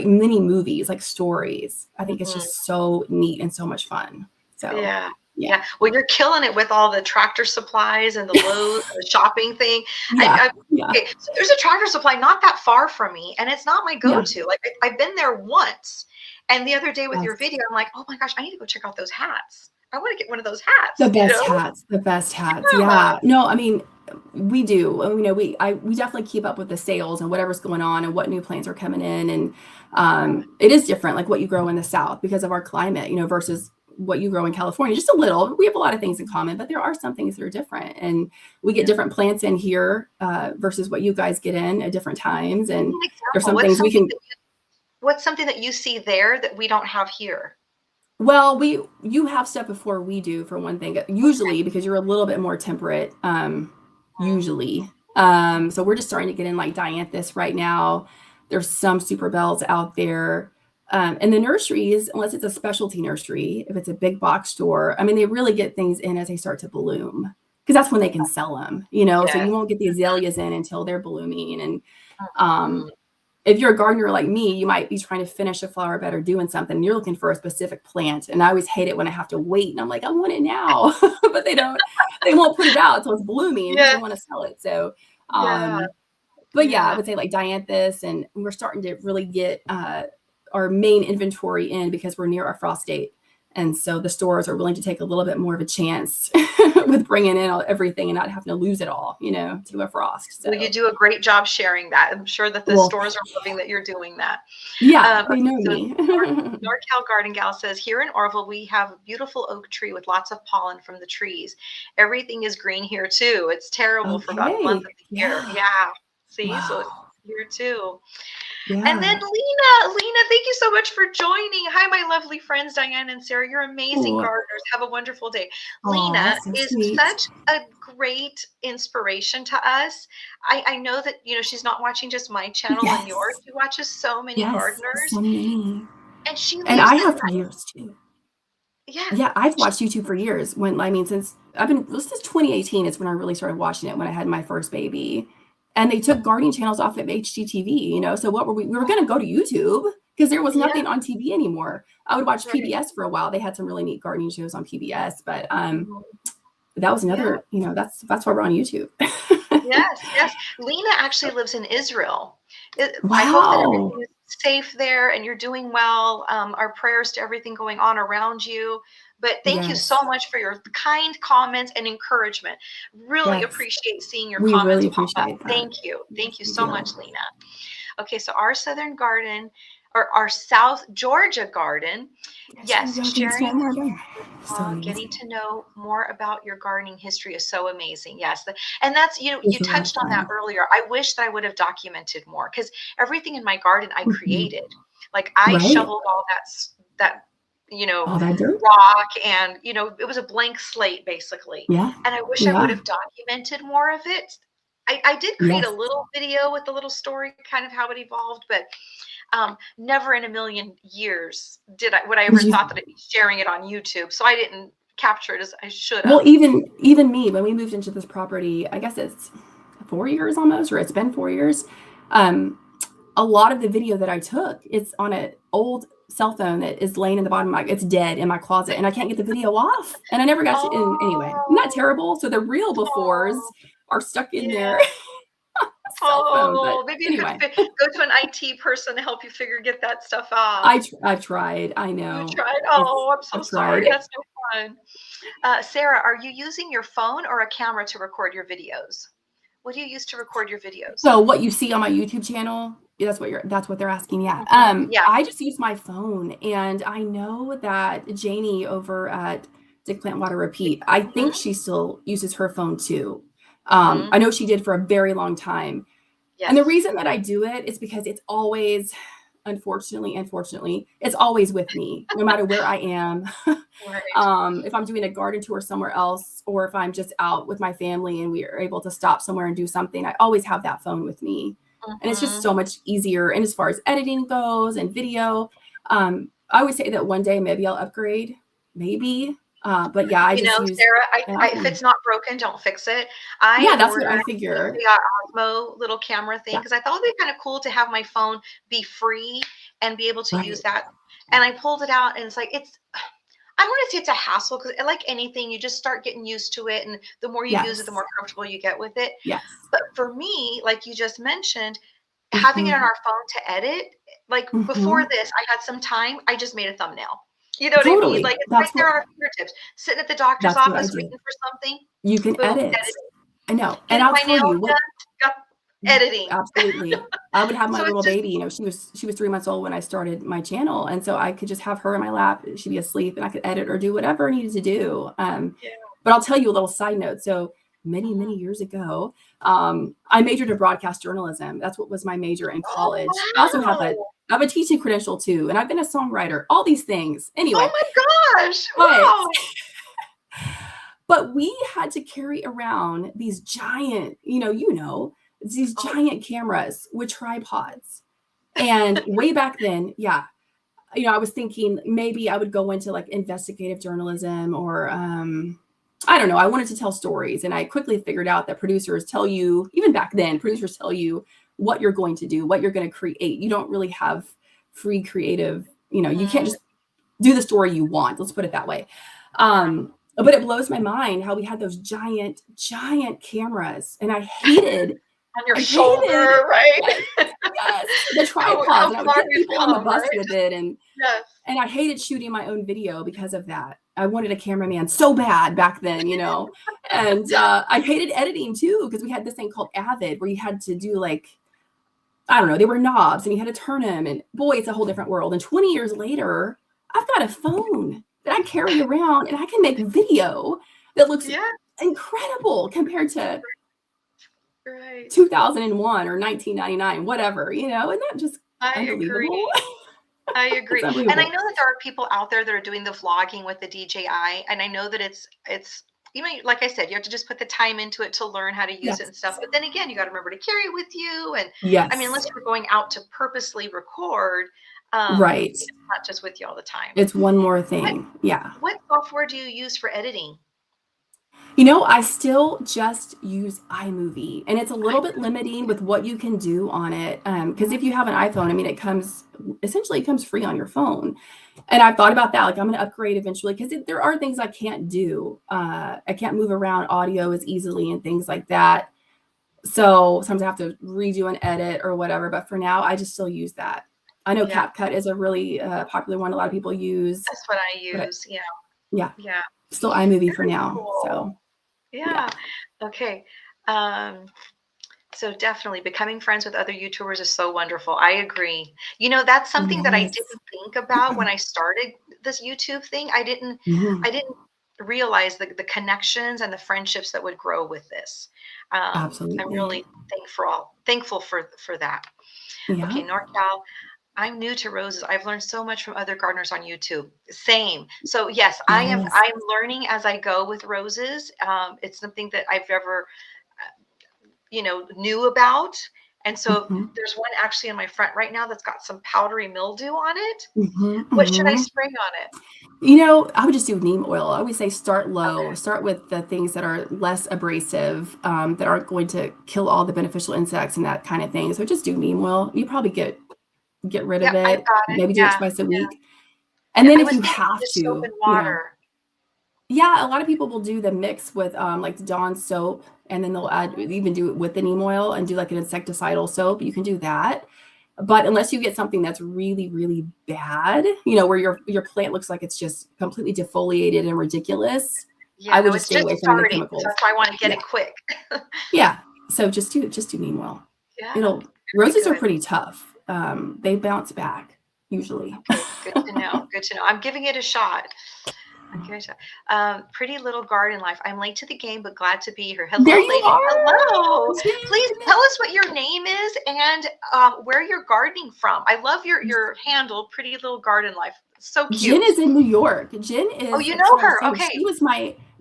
mini movies, like stories. I think it's Mhm. just so neat and so much fun. So Yeah. yeah. Yeah. Well, you're killing it with all the tractor supplies and the Lowe's and the shopping thing. Yeah. Yeah. Okay, so there's a tractor supply not that far from me, and it's not my Yeah. go-to. Like I've been there once, and the other day with your Yes. video, I'm like, oh my gosh, I need to go check out those hats. I want to get one of those hats. The You best know? hats, the best hats. Yeah. Yeah. No, I mean, we do. We definitely keep up with the sales and whatever's going on and what new plants are coming in. And it is different, like what you grow in the South because of our climate, versus what you grow in California. Just a little. We have a lot of things in common, but there are some things that are different. And we get Yeah. different plants in here versus what you guys get in at different times. Give me And an there's example. some things we can. What's something that you see there that we don't have here? Well, you have stuff before we do for one thing, usually because you're a little bit more temperate, usually. So we're just starting to get in like dianthus right now. There's some super bells out there. And the nurseries, unless it's a specialty nursery, if it's a big box store, I mean, they really get things in as they start to bloom because that's when they can sell them, so Yes. you won't get the azaleas in until they're blooming. And Mhm. if you're a gardener like me, you might be trying to finish a flower bed or doing something. And you're looking for a specific plant. And I always hate it when I have to wait. And I'm like, I want it now. But they won't put it out until it's blooming because they Yes. want to sell it. So, Yeah. but yeah, I Yeah. would say like dianthus. And we're starting to really get our main inventory in because we're near our frost date. And so the stores are willing to take a little bit more of a chance with bringing in everything and not having to lose it all, to a frost. Well, you So, do a great job sharing that. I'm sure that the well, stores are loving that you're doing that. yeah, they Okay, know so me. NorCal Garden Gal says, here in Orville, we have a beautiful oak tree with lots of pollen from the trees. Everything is green here too. It's terrible for about a month Okay. of the year. Yeah. Yeah. See, so it's Wow. here too. And then Yeah. Lena, thank you so much for joining. Hi, my lovely friends, Diane and Sarah. You're amazing Oh, gardeners. Have a wonderful day. aw, Lena so is sweet. such a great inspiration to us. I know that, she's not watching just my channel and yours. Yes. She watches so many Yes. gardeners So many. and she And lives I in have for that. years too. Yeah. Yeah, I've watched YouTube for years. Since this is 2018 is when I really started watching it when I had my first baby. And they took gardening channels off of HGTV. So what were we were going to go to YouTube because there was Yeah. nothing on TV anymore. I would watch Right. PBS for a while. They had some really neat gardening shows on PBS, but Mhm. that was Yeah. another, that's why we're on YouTube. Yes, yes. Lena actually lives in Israel. I hope that Wow. everything is safe there and you're doing well. Our prayers to everything going on around you. But thank you so Yes. much for your kind comments and encouragement. Really Yes. appreciate seeing your We comments really pop up. appreciate that. Thank you. Yes, Thank you we so do. much, Lena. Okay, so our Southern Garden or our South Georgia garden, Yes, you're yes, welcome. sharing So getting amazing. to know more about your gardening history is so amazing. Yes. And that's, you It's a lot of touched on that fun. earlier. I wish that I would have documented more because everything in my garden I Mhm. created. Like I Right. shoveled all that, you know, All that dirt. rock, and it was a blank slate basically. Yeah. And I wish I would Yeah. have documented more of it. I did create a Yes. little video with a little story, kind of how it evolved, but never in a million years would I Would ever thought you that I'd be sharing it on YouTube. So I didn't capture it as I should Well, have. even me, when we moved into this property, I guess it's 4 years almost, or it's been 4 years. Um, a lot of the video that I took, it's on an old cell phone that is laying in the bottom of it's dead in my closet, and I can't get the video off. And I never got to. And anyway, isn't that Oh, terrible? So the real befores oh, are stuck in yeah. their cell phone. But Oh, maybe you could anyway, go to an IT person to help you get that stuff off. I've tried. I You know. tried? It's Oh, I'm so I've sorry. tried. That's no fun. Sarah, are you using your phone or a camera to record your videos? What do you use to record your videos? So what you see on my YouTube channel, yeah, that's what they're asking. Yeah. Yeah. I just use my phone, and I know that Janie over at Dig Plant Water Repeat, I think Mhm. she still uses her phone too. Mhm. I know she did for a very long time. And the Yes. reason that I do it is because it's always, unfortunately, it's always with me, no matter where I am. Right. If I'm doing a garden tour somewhere else, or if I'm just out with my family and we are able to stop somewhere and do something, I always have that phone with me. And it's just Mhm. so much easier. And as far as editing goes and video, I would say that one day maybe I'll upgrade, maybe. But yeah, I just use Sarah, my if phone. it's not broken, don't fix it. I Yeah, that's what ordered I a figure. DJI Osmo little camera thing Yeah, because I thought it'd be kind of cool to have my phone be free and be able to use right. that. And I pulled it out, and it's like I don't want to say it's a hassle because, like anything, you just start getting used to it, and the more you use it, the Yes. more comfortable you get with it. Yes. But for me, like you just mentioned, having it on Hmm. our phone to edit, like before Hmm. this, I had some time, I just made a thumbnail. You know what I mean? Totally. Like it's right there on our fingertips. Sitting at the doctor's That's what I office do. waiting for something, You can boom, edit. edit. I know. And Getting I'll my tell nails you what. done, got editing. Absolutely. I would have my So it's little just baby, she was 3 months old when I started my channel. And so I could just have her in my lap. She'd be asleep and I could edit or do whatever I needed to do. yeah. But I'll tell you a little side note. So many Mhm. years ago, I majored in broadcast journalism. That's what was my major in Oh college. I also wow. have a teaching credential too, and I've been a songwriter, all these things. Oh Anyway, my gosh. but Wow. But we had to carry around these giant, these Oh, giant cameras with tripods. And way back then, yeah, I was thinking maybe I would go into like investigative journalism or I don't know. I wanted to tell stories. And I quickly figured out that producers tell you, even back then, producers tell you what you're going to do, what you're going to create. You don't really have free creative, you can't mhm. just do the story you want. Let's put it that way. Yeah. But it blows my mind how we had those giant, giant cameras, and On your I hated, shoulder, right? yes, yes, the How tripods, and I would far get you'd people on the come, bus right? with it, and Yes. and I hated shooting my own video because of that. I wanted a cameraman so bad back then, and I hated editing too because we had this thing called Avid where you had to do like I don't know, they were knobs and you had to turn them. And boy, it's a whole different world. And 20 years later, I've got a phone that I carry around and I can make video that looks Yeah, incredible compared to right. 2001 or 1999, whatever, Isn't that just I unbelievable? agree. I It's agree. And I know unbelievable. that there are people out there that are doing the vlogging with the DJI, and I know that it's like I said, you have to just put the time into it to learn how to use it Yes. and stuff. But then again, you got to remember to carry it with you. And I mean, unless Yes. you're going out to purposely record, Right. it's not just with you all the time. It's one more What thing. Yeah. what software do you use for editing? I still just use iMovie, and it's a I little bit limiting with what you can do on it. Because if you have an iPhone, I mean, it comes free on your phone. And I've thought about that. Like, I'm going to upgrade eventually because there are things I can't do. I can't move around audio as easily and things like that. So sometimes I have to redo an edit or whatever. But for now, I just still use that. I know yeah, CapCut is a really popular one a lot of people use, that's what I but use. Yeah, yeah, yeah. still iMovie for Very now. cool. So yeah. Yeah. Okay. Um, So definitely becoming friends with other YouTubers is so wonderful. I agree. That's something that I Yes. didn't think about when I started this YouTube thing. Mhm. I didn't realize the connections and the friendships that would grow with this. I'm Absolutely. really thankful for that. Yeah. Okay, NorCal, I'm new to roses. I've learned so much from other gardeners on YouTube. Same. So yes, Yes. I'm learning as I go with roses. It's something that I've never, knew about. And so Mhm, there's one actually in my front right now that's got some powdery mildew on it. mhm, What should I mhm. spray on it? I would just do neem oil. I always say start low. Okay. Start with the things that are less abrasive, that aren't going to kill all the beneficial insects and that kind of thing. So just do neem oil. You probably get rid of Yep, I've it. got it. Maybe do it Yeah. twice a Yeah. week. And Yeah. then I if was you thinking have just soap and to, water. yeah, a lot of people will do the mix with like Dawn soap, and then they'll add Mhm. even do it with the neem oil and do like an insecticidal soap. You can do that. But unless you get something that's really, really bad, where your plant looks like it's just completely defoliated and ridiculous, Yeah, I would no, just it's stay just away from the starting. So chemicals. that's why I want to get Yeah. it quick. Yeah. So just do neem oil. Yeah. It'll Very Roses are good. pretty tough. They bounce back usually. Okay, good to know. Good to know. I'm giving it a shot. I'm giving it a shot. Pretty little garden life. I'm late to the game, but glad to be here. There Hello, you ladies. Hello. are, Please Jen. tell us what your name is and where you're gardening from. I love your handle, Pretty Little Garden Life. So Jen cute. is in New York. Jen Oh, is, you that's know what I was her. saying. Okay. She was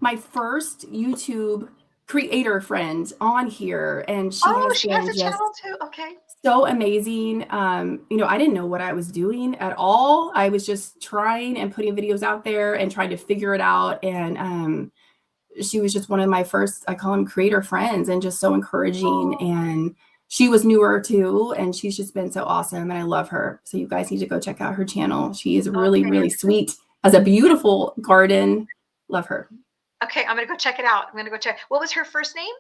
my first YouTube creator friend on here, and she Oh, has she has been a channel just too. Okay. so amazing. I didn't know what I was doing at all. I was just trying and putting videos out there and trying to figure it out. And she was just one of my first, I call them creator friends, and just so encouraging. Oh, And she was newer too, and she's just been so awesome. And I love her. So you guys need to go check out her channel. She is really, okay. really sweet, has a beautiful garden. Love her. Okay, I'm gonna go check it out. I'm gonna go check. What was her first name?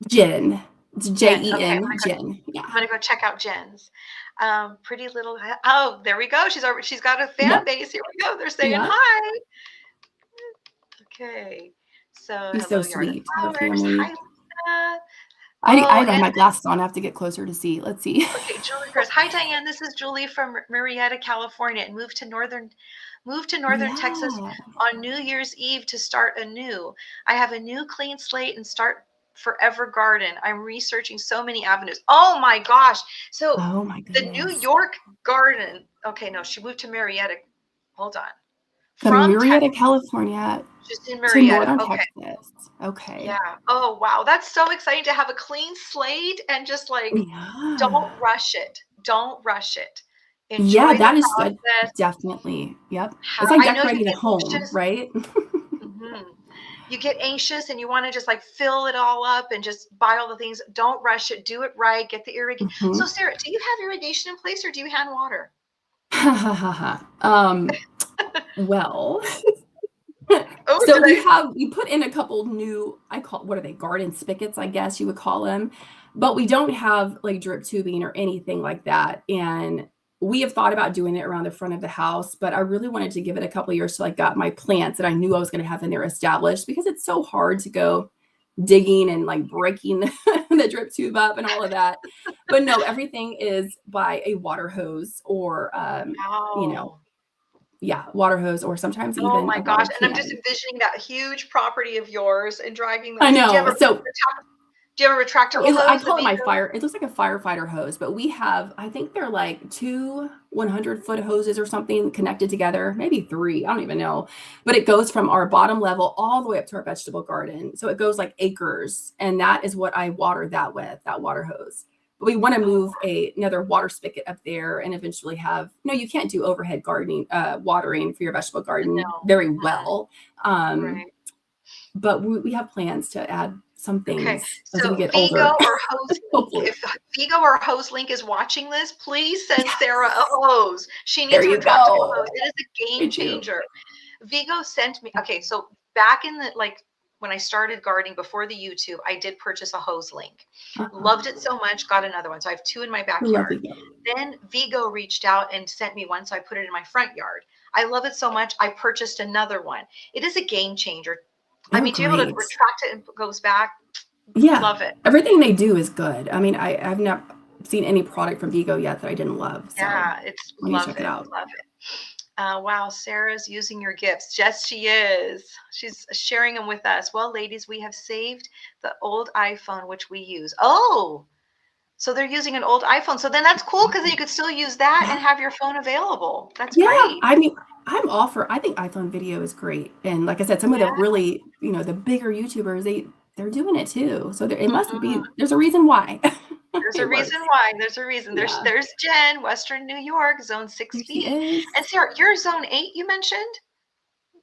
Jen. It's Jen. Okay, Jen. Jen. Yeah. I'm gonna go check out Jen's. Pretty little. Oh, there we go. She's got a fan Yep. base. Here we go. They're saying Yeah. hi. Okay. So She's so hello, Yard of sweet. Her Flowers. Hi, family. Lisa. I Oh, have and my glasses on. I have to get closer to see. Let's see. okay, Julie first. Hi, Diane. This is Julie from Marietta, California, and moved to northern Texas Yeah. on New Year's Eve to start anew. I have a new clean slate and start forever garden. I'm researching so many avenues. Oh my gosh. So Oh my the New goodness. York garden. Okay, no, she moved to Marietta. Hold on. From From Murrieta, Texas, California just in to Marietta. northern Okay. Texas. Okay. Yeah. Oh wow. That's so exciting to have a clean slate and just like don't Yeah. rush it. Don't rush it. Yeah, Enjoy the that is good. process. Definitely. Yep. It's like I know you decorating a get home, anxious. right? Mhm. You get anxious and you want to just like fill it all up and just buy all the things. Don't rush it. Do it right. Get the irrigation. So, Mhm. Sarah, do you have irrigation in place or do you hand water? Um, well, Oh, so did I? we put in a couple new, what are they, garden spigots, I guess you would call them. But we don't have like drip tubing or anything like that. And we have thought about doing it around the front of the house, but I really wanted to give it a couple years till I got my plants that I knew I was going to have in there established, because it's so hard to go digging and like breaking the drip tube up and all of that. But no, everything is by a water hose, or Wow. yeah, water hose, or sometimes Oh even my a gosh. water And I'm just can. envisioning that huge property of yours and driving I those. Do you have know. a So retractable I hose, the call it my Vigo? fire. It looks like a firefighter hose, but we have, I think they're like two 100-foot hoses or something connected together, maybe three. I don't even know. But it goes from our bottom level all the way up to our vegetable garden. So it goes like acres. And that is what I water that with, that water hose. But we want to Oh, move another water spigot up there and eventually have, no, you can't do overhead gardening, watering for your vegetable garden no. very Mhm. well. Um, Right. but we have plans to add some Okay. things as we So get Vigo older. or Hose Link. Hopefully. If Vigo or Hose Link is watching this, please send Yeah, Sarah a hose. She there needs a you retractable go. hose. It is a I game do. changer. Vigo sent me, okay, so back in the like when I started gardening before the YouTube, I did purchase a hose link. Loved it Uh-huh. so much, got another one. So I have two in my I love backyard. you. Then Vigo reached out and sent me one, so I put it in my front yard. I love it so much, I purchased another one. It is a game changer. I They're mean, to be able to great. retract it and it goes back, Yeah. love it. Everything they do is good. I mean, I've not seen any product from Vigo yet that I didn't love. So Yeah, it's I need to love check it it, out. love it. Wow, Sarah's using your gifts. Yes, she is. She's sharing them with us. Well, ladies, we have saved the old iPhone, which we use. Oh, So they're using an old iPhone. So then that's cool because you could still use that and have your phone available. That's Yeah, great. I mean, I think iPhone video is great. And like I said, some of the Yeah. really, the bigger YouTubers, they're doing it too. So it must be, Mhm. there's a reason why There's a it reason works. why. There's a reason. There's Yeah, there's Jen, Western New York, Zone there she 6B. And is. Sarah, you're Zone 8, you mentioned?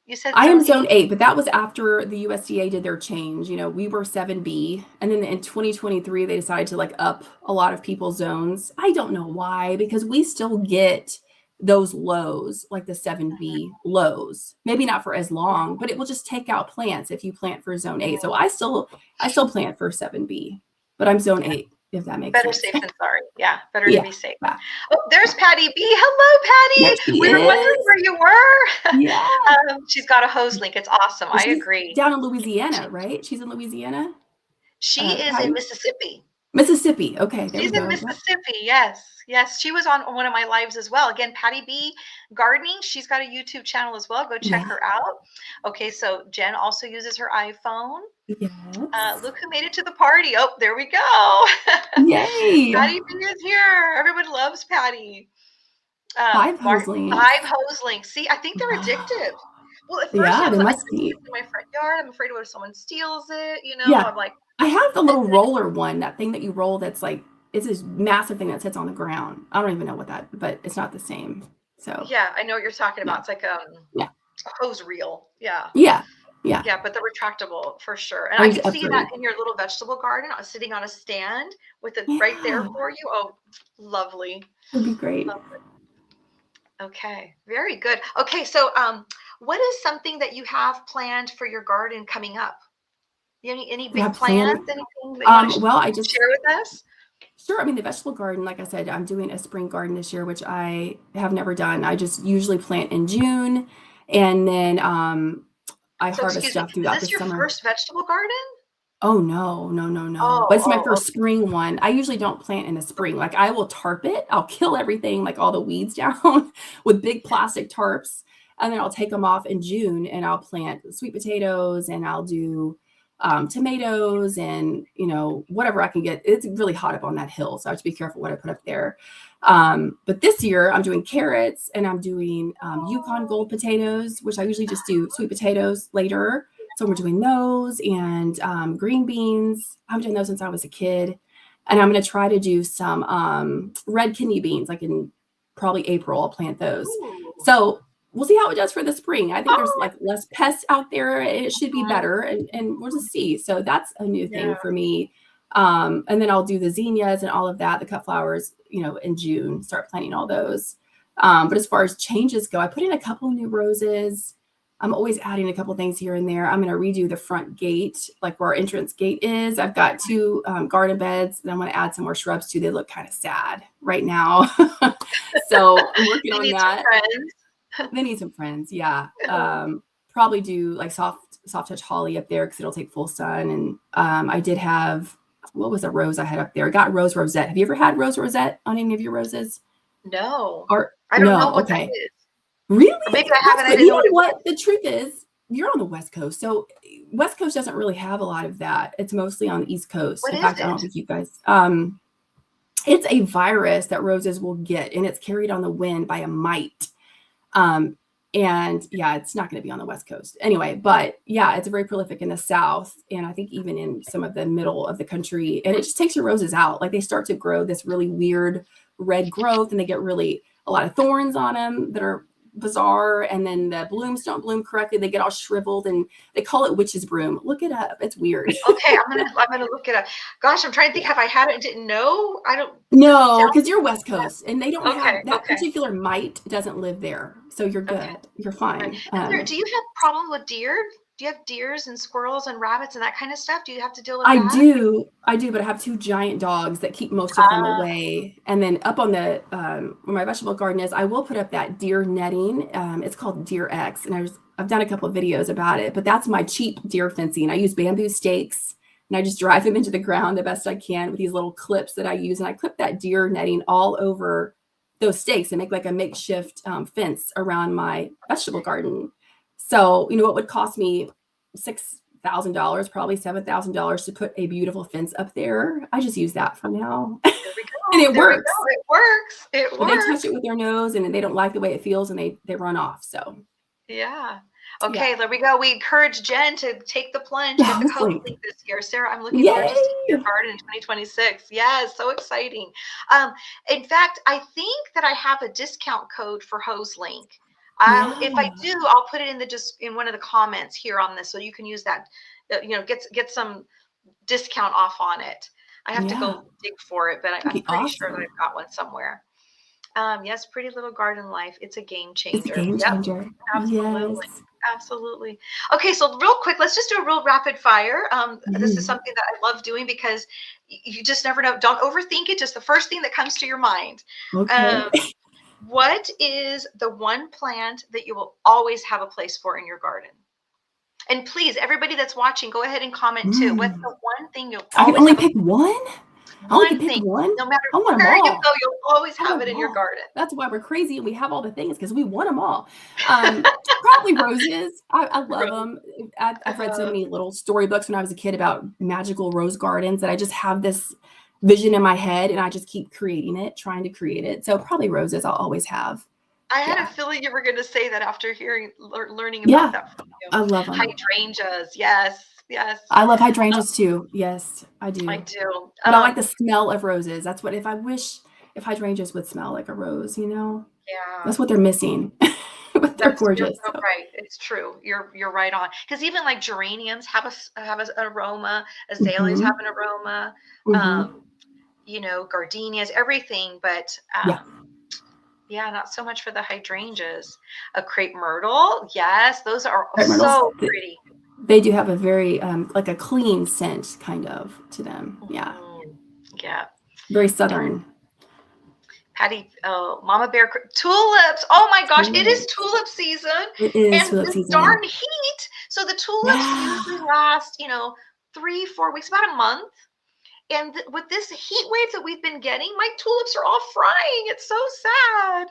You said I am Zone zone 8? 8, but that was after the USDA did their change. We were 7B, and then in 2023 they decided to like up a lot of people's zones. I don't know why, because we still get those lows, like the 7B lows. Maybe not for as long, but it will just take out plants if you plant for zone 8. So I still plant for 7B, but I'm zone 8, if that makes Better sense. safe than sorry. Yeah, better to Yeah. be safe. Yeah. Oh, there's Patty B. Hello, There Patty. she We were wondering is. where you were. Yeah. She's got a hose link. It's awesome. I She's agree. down in Louisiana, right? She's in Louisiana, She is in Patty? Mississippi. Mississippi. Okay, there we She's in go. Yep. Mississippi. Yes. Yes. She was on one of my lives as well. Again, Patty B Gardening. She's got a YouTube channel as well. Go check Yeah. her out. Okay. So Jen also uses her iPhone. Yes. Look who made it to the party. Oh, there we go. Yay. Patty B is here. Everyone loves Patty. 5 hose links. 5 hose links. See, I think they're addictive. Well, at first, Yeah, I they was like, must be. in my front yard. I'm afraid what if someone steals it? Yeah. I'm like, I have the little roller one, that thing that you roll that's like, it's this massive thing that sits on the ground. I don't even know what that, but it's not the same. So yeah, I know what you're talking about. It's like Yeah. a hose reel. Yeah. Yeah. Yeah. Yeah, but they're retractable for sure. And I I need to can see that upgrade. in your little vegetable garden, sitting on a stand with it Yeah. right there for you. Oh, lovely. It'd be great. Lovely. Okay, very good. Okay, so what is something that you have planned for your garden coming up? Any big have plans? planned? Anything that you want to Well, I just share with us? Sure. I mean, the vegetable garden, like I said, I'm doing a spring garden this year, which I have never done. I just usually plant in June, and then I So harvest excuse me, stuff is throughout the this your summer. first vegetable garden? Oh no, no, no, no. But Oh, it's my oh, first spring one. I usually don't plant in the spring. Like I will tarp it. I'll kill everything, like all the weeds down with big plastic tarps. And then I'll take them off in June and I'll plant sweet potatoes and I'll do tomatoes and whatever I can get. It's really hot up on that hill, so I have to be careful what I put up there. But this year I'm doing carrots and I'm doing Yukon Gold potatoes, which I usually just do sweet potatoes later. So we're doing those and green beans. I've done those since I was a kid. And I'm going to try to do some red kidney beans, like in probably April. I'll plant those. ooh. So we'll see how it does for the spring. I think there's Oh, like less pests out there. And it should be mhm. better. And we'll just see. So that's a new thing Yeah. for me. And then I'll do the zinnias and all of that, the cut flowers, in June, start planting all those. But as far as changes go, I put in a couple new roses. I'm always adding a couple things here and there. I'm going to redo the front gate, like where our entrance gate is. I've got 2 garden beds, and I'm going to add some more shrubs too. They look kind of sad right now. So I'm working You on need some that. friends. They need some friends. Yeah. Probably do like soft touch holly up there because it'll take full sun. And I did have, what was a rose I had up there? I got rose rosette. Have you ever had rose rosette on any of your roses? No, Or I don't know no? what that Okay. is. Really? Or maybe I That's haven't. I good. didn't You know know what it was. what? The truth is, you're on the West Coast. So West Coast doesn't really have a lot of that. It's mostly on the East Coast. What In is fact, I don't it? think you guys, it's a virus that roses will get, and it's carried on the wind by a mite. And yeah, it's not going to be on the West Coast anyway, but yeah, it's very prolific in the South. And I think even in some of the middle of the country, and it just takes your roses out. Like they start to grow this really weird red growth and they get really a lot of thorns on them that are bizarre. And then the blooms don't bloom correctly. They get all shriveled and they call it witch's broom. Look it up. It's weird. Okay, I'm gonna look it up. Gosh, I'm trying to think. Have I had it and didn't know? I don't. No, Sounds because you're West Coast and they don't okay. have that Okay. particular mite doesn't live there. So you're good. Okay. You're Right. fine. Do you have problems with deer? Do you have deers and squirrels and rabbits and that kind of stuff? Do you have to deal with I that? do, but I have 2 giant dogs that keep most of them Ah, away. And then up on the where my vegetable garden is, I will put up that deer netting. It's called Deer X, and I've done a couple of videos about it. But that's my cheap deer fencing. I use bamboo stakes, and I just drive them into the ground the best I can with these little clips that I use, and I clip that deer netting all over those stakes and make like a makeshift fence around my vegetable garden. So what would cost me $1,000, probably $7,000 to put a beautiful fence up there. I just use that for now. There we And go. it There we works. go. It works. It But they touch works. it with their nose and they don't like the way it feels and they run off. So Yeah. yeah. Okay, there we go. We encourage Jen to take the plunge, get the code link this year. Sarah, I'm looking forward to seeing your Yay! garden in 2026. Yes, so exciting. In fact, I think that I have a discount code for Hose Link. If I Yeah. do, I'll put it in in one of the comments here on this, so you can use that. Get some discount off on it. I have to Yeah. go dig for it, but That'd I'm be pretty sure that awesome. I've got one somewhere. Yes, Pretty Little Garden Life. It's a game It's a changer. game Yep, changer. absolutely. Yes. Absolutely. Okay, so real quick, let's just do a real rapid fire. This is Mhm. something that I love doing because you just never know. Don't overthink it. Just the first thing that comes to your mind. Okay. Um, what is the one plant that you will always have a place for in your garden? And please, everybody that's watching, go ahead and comment too. What's Mm. the one thing you'll I can always only have? pick one? I only can One pick thing. one? No matter I want them where you all. go, you'll always I have want it them in your all. garden. That's why we're crazy and we have all the things because we want them all. Probably roses. I love Rose. them. I've read so many little storybooks when I was a kid about magical rose gardens that I just have this vision in my head and I just keep creating it, trying to create it. So probably roses I'll always have. I had a Yeah. feeling you were going to say that after learning about Yeah. that from you. I love them. Hydrangeas, yes, yes, I love hydrangeas too. Yes, I I do. do. But I like the smell of roses. That's what I wish if hydrangeas would smell like a rose, Yeah, That's what they're missing. But they're you're gorgeous. so So. right. It's true. You're right on. Because even like geraniums have an aroma, azaleas have Mhm. an aroma, Mhm. um, gardenias, everything. But Yeah. yeah, not so much for the hydrangeas. A crepe myrtle, yes, those are Crepe myrtles, so pretty. they do have a very like a clean scent kind of to them. Yeah. Mhm. Yeah. Very southern. Patty, oh, Mama Bear, tulips. Oh my gosh, it is Tulips. tulip season It is and tulip this season. darn heat. So the tulips Yeah. usually last, 3, 4 weeks, about a month. And with this heat wave that we've been getting, my tulips are all frying. It's so sad.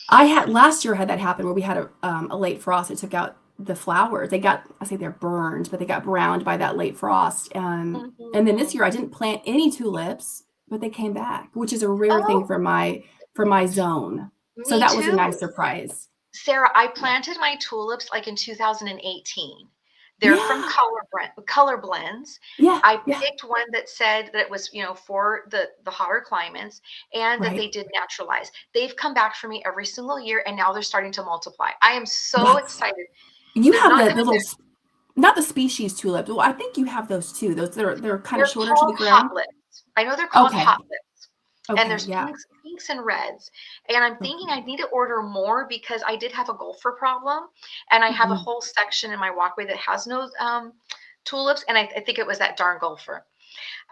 I had last year had that happen where we had a late frost. It took out the flowers. I say they're burned, but they got browned by that late frost. And then this Mhm. year I didn't plant any tulips, but they came back, which is a rare thing Oh, for my zone. So me that was a too. nice surprise. Sarah, I planted my tulips like in 2018. They're from Yeah. Color Blends. Yeah. I Yeah. picked one that said that it was, for the hotter climates and that they Right. did naturalize. They've come back for me every single year and now they're starting to multiply. I am so That's excited. you They're have not the going to, little not the species tulip. Well, I think you have those too. Those they're kind of they're shorter to the called hot ground. lips. I know they're called Okay. hot lips. And Okay. there's Yeah. pinks and reds. And I'm Okay. thinking I need to order more because I did have a golfer problem and I have a Mhm. whole section in my walkway that has no tulips. And I think it was that darn golfer.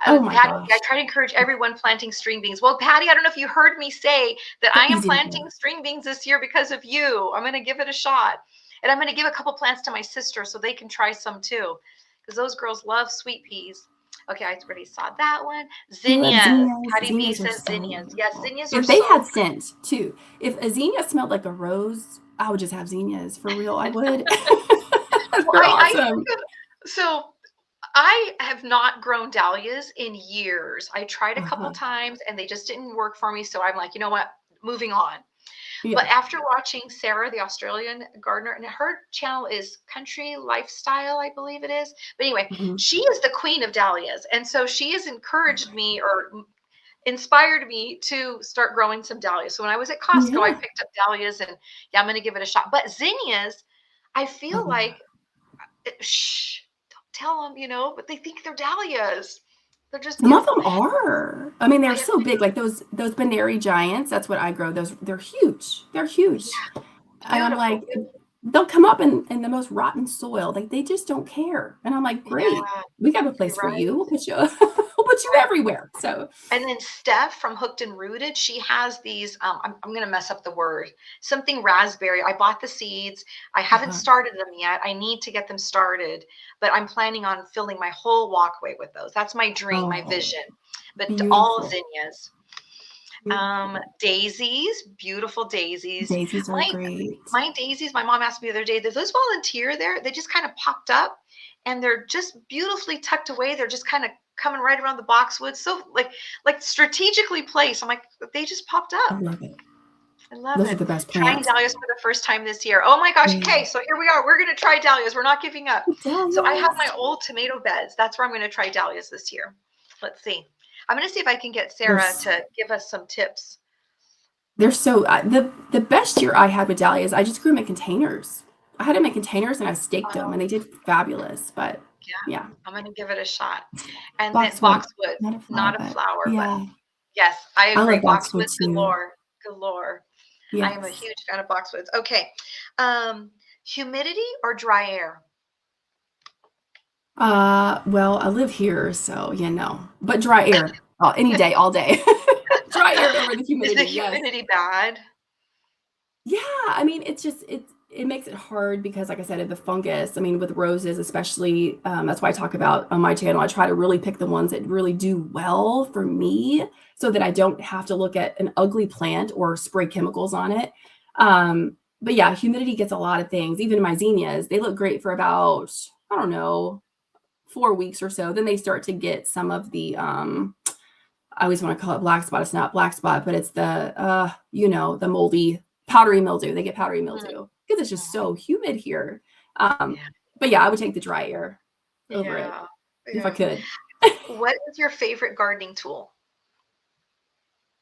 Oh my Patty, I gosh. try to encourage everyone planting string beans. Well, Patty, I don't know if you heard me say that I They're am easy to grow. planting string beans this year because of you. I'm going to give it a shot. And I'm going to give a couple plants to my sister so they can try some too. Because those girls love sweet peas. Okay, I already saw that one. I love Zinnias. zinnias. Patty B Zinnias are says so zinnias. Yes, beautiful. zinnias are If they so had scent too, if a zinnia smelled like a rose, I would just have zinnias for real. I would. well, They're I awesome. so I have not grown dahlias in years. I tried a couple Uh-huh. times and they just didn't work for me. So I'm like, you know what? Moving on. But Yeah. after watching Sarah, the Australian gardener, and her channel is Country Lifestyle, I believe it is. But anyway, Mhm. she is the queen of dahlias. And so she has encouraged me or inspired me to start growing some dahlias. So when I was at Costco, I Yeah. picked up dahlias and yeah, I'm going to give it a shot. But zinnias, I Oh feel yeah. like shh, don't tell them, but they think they're dahlias. They're just Some of beautiful. them are. I mean, I they're have so big. Like those Benary giants. That's what I grow. They're huge. They're huge. And I'm beautiful, like, beautiful. they'll come up in the most rotten soil. Like they just don't care. And I'm like, great. Yeah, We got a you're place for right. you. We'll put you we'll put you Right. everywhere. So And then Steph from Hooked and Rooted, she has these. I'm going to mess up the word. Something raspberry. I bought the seeds. I haven't uh-huh. started them yet. I need to get them started, but I'm planning on filling my whole walkway with those. That's my dream, my Oh, vision. But all beautiful. zinnias. Beautiful. Daisies, beautiful daisies. Daisies are My great. my daisies, my mom asked me the other day, does those volunteer there? They just kind of popped up and they're just beautifully tucked away. They're just kind of coming right around the boxwood. So like strategically placed. I'm like, they just popped I up. love it. I love Those are it. the best Trying plants. dahlias for the first time this year. Oh my gosh. Yeah. Okay, so here we are. We're going to try dahlias. We're not giving up. So I have my Dahlias. old tomato beds. That's where I'm going to try dahlias this year. Let's see. I'm going to see if I can get Sarah There's to give us some tips. they're so the best year I had with dahlias, I just grew them in containers. I had them in containers and I staked them and Oh, they did fabulous. But yeah. yeah, I'm going to give it a shot. And then boxwood, boxwood, not a flower, not a but flower, but yeah, yes, I I agree. love boxwood Boxwoods too. galore, galore. I am a Yes. huge fan of boxwoods. Okay. Humidity or dry air? Well, I live here, so but dry air, any day, all day. Dry air over the Is the humidity. Yes. humidity bad? Yeah, I mean, it makes it hard because, like I said, of the fungus. I mean, with roses, especially, that's why I talk about on my channel. I try to really pick the ones that really do well for me, so that I don't have to look at an ugly plant or spray chemicals on it. But yeah, humidity gets a lot of things. Even my zinnias, they look great for about, I don't know, 4 weeks or so. Then they start to get some of the I always want to call it black spot. It's not black spot, but it's the moldy powdery mildew. They get powdery mildew because it's just Mhm. so humid here. Um, Yeah. but yeah, I would take the dry air over it Yeah. if I Yeah. could. What is your favorite gardening tool?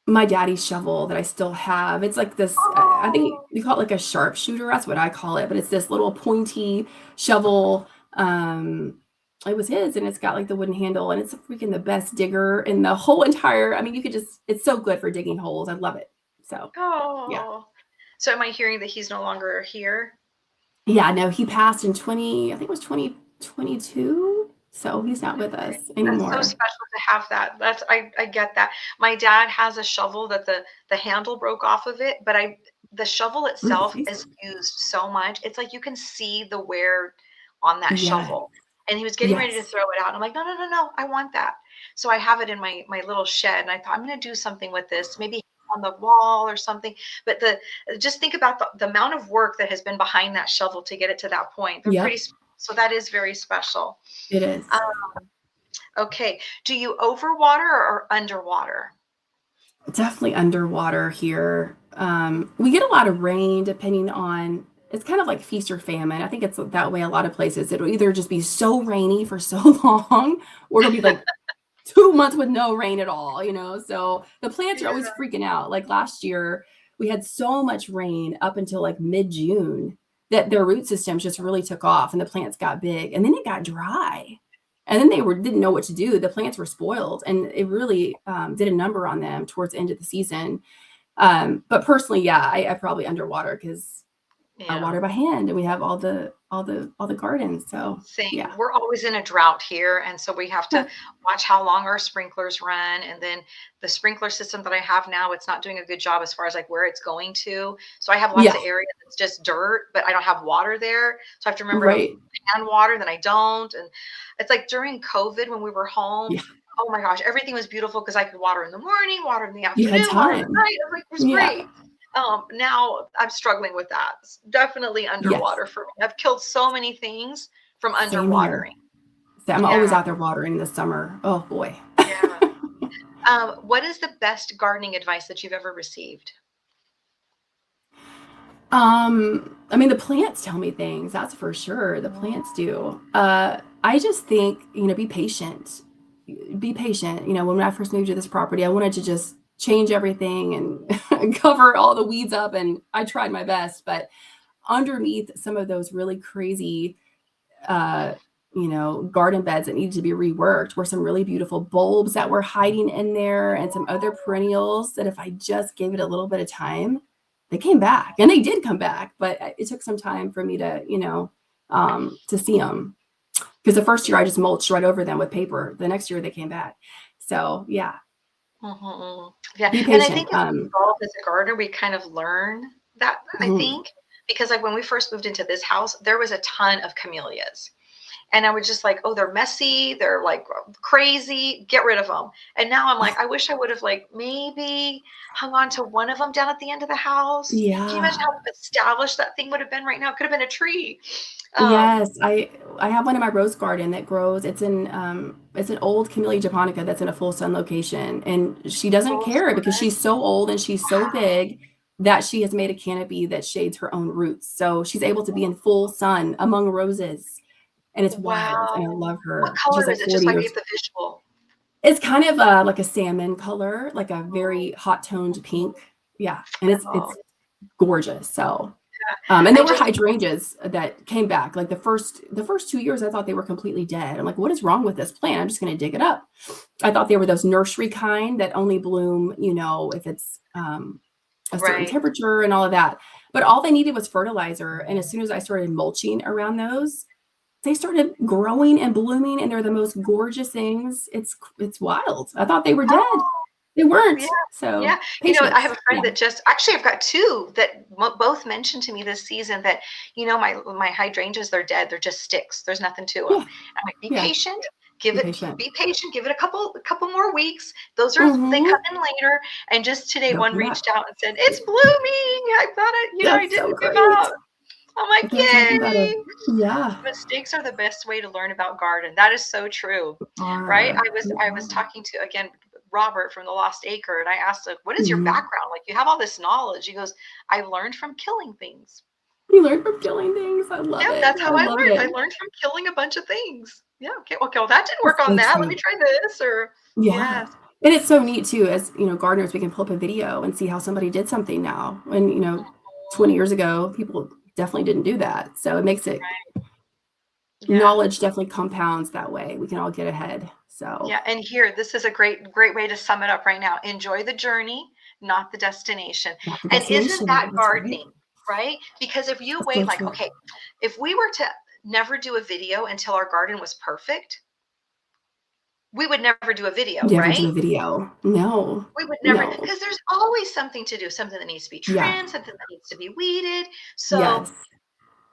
My daddy's shovel that I still have. It's like this, I think Oh, you call it like a sharpshooter. That's what I call it. But it's this little pointy shovel. It was his and it's got like the wooden handle and it's freaking the best digger in the whole entire. I mean, it's so good for digging holes. I love it. So yeah. oh. So am I hearing that he's no longer here? Yeah, no, he passed in 20, I think it was 2022. So he's not with Okay. us That's so anymore. special to have that. I get that. My dad has a shovel that the handle broke off of it, but I the shovel Ooh, itself jeez. is used so much. It's like you can see the wear on that Yeah. shovel. And he was getting ready to Yes. throw it out. I'm like, no, no, no, no, I want that. So I have it in my little shed, and I thought I'm going to do something with this, maybe on the wall or something. But the just think about the amount of work that has been behind that shovel to get it to that point. They're pretty. Yep. So that is very special. It is. Okay. Do you overwater or underwater? Definitely underwater here. We get a lot of rain depending on, it's kind of like feast or famine. I think it's that way a lot of places. It'll either just be so rainy for so long, or it'll be like 2 months with no rain at all. So the plants are Yeah. always freaking out. Like last year, we had so much rain up until like mid-June that their root systems just really took off and the plants got big. And then it got dry. And then didn't know what to do. The plants were spoiled, and it really did a number on them towards the end of the season. But personally, yeah, I probably underwater because I Yeah. water by hand, and we have all the gardens. So Same. yeah, We're always in a drought here, and so we have to watch how long our sprinklers run. And then the sprinkler system that I have now, it's not doing a good job as far as like where it's going to. So I have lots yeah, of area that's just dirt, but I don't have water there. So I have to remember to right, hand water, then I don't. And it's like during COVID when we were home. yeah. Oh my gosh, everything was beautiful because I could water in the morning, water in the You had afternoon, water in the time. night. It was like it was Yeah. great. Now I'm struggling with that. It's definitely Yes. underwater for me. I've killed so many things from Same here. underwatering. So I'm always Yeah, out there watering in the summer. Oh boy. yeah. What is the best gardening advice that you've ever received? I mean, the plants tell me things, that's for sure. The plants do. I just think, be patient. Be patient. When I first moved to this property, I wanted to just change everything and cover all the weeds up, and I tried my best. But underneath some of those really crazy, uh, garden beds that needed to be reworked were some really beautiful bulbs that were hiding in there and some other perennials that if I just gave it a little bit of time, they came back and they did come back, but it took some time for me to see them. Because the first year I just mulched right over them with paper. The next year they came back. So yeah, Yeah, be and I patient. think as we evolve as a gardener, we kind of learn that, I Mhm. think, because like when we first moved into this house, there was a ton of camellias. And I was just like, oh, they're messy. They're like crazy. Get rid of them. And now I'm like, I wish I would have like maybe hung on to one of them down at the end of the house. Can you imagine Yeah. how established that thing would have been right now? It could have been a tree. Yes, I have one in my rose garden that grows. It's an old Camellia japonica that's in a full sun location, and she doesn't Full care because sun. she's so old and she's so Wow. big that she has made a canopy that shades her own roots. So she's able to be in full sun among roses, and it's wild, and I Wow. love What her. She's color like is it? Just 40 so I can get years. the visual. It's kind of like a salmon color, like a very hot toned pink. Yeah, and Oh, it's gorgeous. So yeah. and I there were just, hydrangeas that came back. Like the first 2 years, I thought they were completely dead. I'm like, what is wrong with this plant? I'm just going to dig it up. I thought they were those nursery kind that only bloom, if it's a certain right. temperature and all of that. But all they needed was fertilizer. And as soon as I started mulching around those, they started growing and blooming, and they're the most gorgeous things. It's wild. I thought they were dead. Oh, They yeah. weren't. Yeah. So I have patience. a friend Yeah. that just, actually, I've got two that both mentioned to me this season that, my hydrangeas, they're dead. They're just sticks. There's nothing to them. Yeah. I'm like, be Yeah. patient. Be patient. Be patient. Give it a couple more weeks. They Mm-hmm. come in later. And just today, They'll one come back. reached out and said, it's blooming. I thought I That's so didn't give great. up. I'm like, There's nothing better. yay. Yeah. Mistakes are the best way to learn about garden. That is so true, right? Are. I was talking to, again, Robert from the Lost Acre, and I asked him, "What is your Mhm. background? Like, you have all this knowledge." He goes, "I learned from killing things." You learn from killing things. I love Yeah, it. that's I how I love learned. I it. learned from killing a bunch of things. Yeah. Okay. Okay. Well, that didn't work It's on so that. Let me true. try this. Or Yeah. yes. And it's so neat too, as gardeners, we can pull up a video and see how somebody did something now. And 20 Mhm. years ago, people definitely didn't do that. So it makes it Yeah. knowledge definitely compounds that way. We can all get ahead. So Yeah. And here, this is a great, great way to sum it up right now. Enjoy the journey, not the destination. not the And isn't destination. that That's right. gardening, right? Because if you That's wait, so like, true. okay, if we were to never do a video until our garden was perfect, we would never do a video, Never do right? a video. No. We would never, No. because there's always something to do, something that needs to be Yeah. trimmed, something that needs to be weeded. So Yes.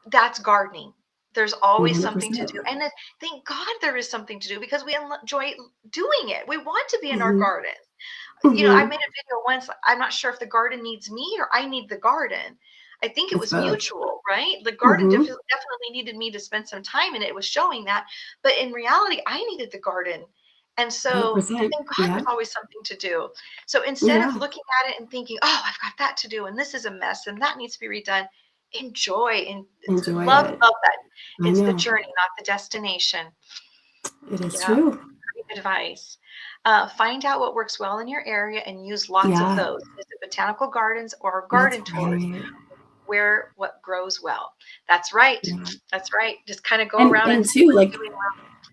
that's gardening. There's always something to 100%. do. And thank God there is something to do, because we enjoy doing it. We want to be in our Hmm. garden. I Hmm. made a video once. I'm not sure if the garden needs me or I need the garden. I think it It's was both. mutual, right? The garden Hmm. definitely needed me to spend some time, and it was showing that. But in reality, I needed the garden. And so 100%. thank God Yeah. there's always something to do. So instead of Yeah. looking at it and thinking, oh, I've got that to do, and this is a mess, and that needs to be redone, enjoy and Enjoy love, it. love that. I It's the know. journey, not the destination. It is Yeah, true. great advice. Find out what works well in your area and use lots of Yeah. those. Visit botanical gardens or That's garden tours right. where what grows well. That's right. Yeah. That's right. Just kind of go And around and and see too, what's like doing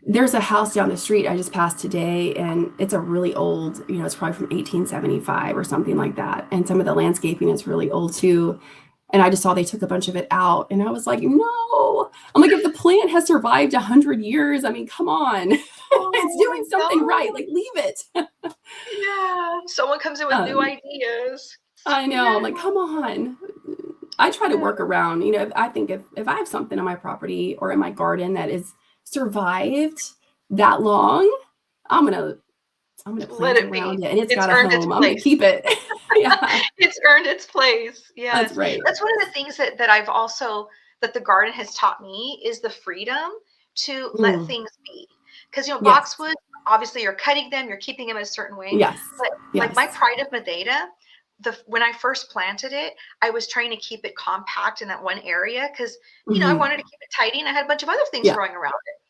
there's a house down the street I just passed today, and it's a really old, it's probably from 1875 or something like that. And some of the landscaping is really old too. And I just saw they took a bunch of it out, and I was like, no. I'm like, if the plant has survived 100 years, I mean, come on, it's well. Oh doing my something right. God. Like, leave it. Yeah. Someone comes in with new um, ideas. I know. Yeah. I'm like, come on. I try to Yeah. work around, I think if I have something on my property or in my garden that is survived that long, I'm gonna Let plant it be. around it, and it's It's got a earned its home. I'm gonna place. keep it. Yeah, It's earned its place. that's Yes. right. That's one of the things that I've also, that the garden has taught me, is the freedom to let Mm, things be. Because, yes, boxwood, obviously you're cutting them, you're keeping them a certain way. yes, But like my yes. Pride of Madeira, when I first planted it, I was trying to keep it compact in that one area because, I Mhm. wanted to keep it tidy, and I had a bunch of other things Yeah, growing around it.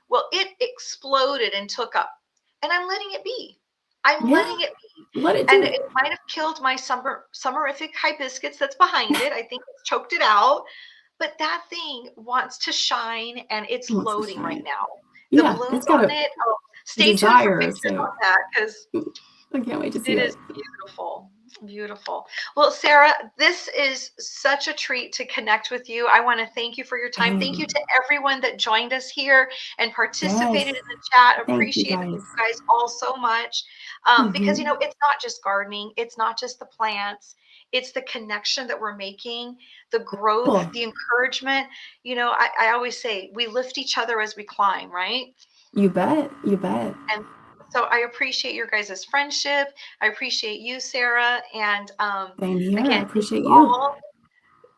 Well, it exploded and took up, and I'm letting it be. I'm yeah. letting it be. Let it And do it it. might have killed my summerific hibiscus that's behind it. I think it's choked it out. But that thing wants to shine, and it's It wants to loading right shine. now. The Yeah, blooms it's got on a it. Oh, stay tuned for desire. pictures So on that, because I can't wait to see It it. is beautiful. Beautiful. Well, Sarah, this is such a treat to connect with you. I want to thank you for your time. Thank you Same. to everyone that joined us here and Yes. participated in the chat. Thank you Appreciate you guys. guys all so much. Because, Hmm. it's not just gardening, it's not just the plants, it's the connection that we're making, the growth, Cool. the encouragement. I always say we lift each other as we climb, right? You bet. You bet. And so I appreciate your guys' friendship. I appreciate you, Sarah. And Same here. I again, appreciate you.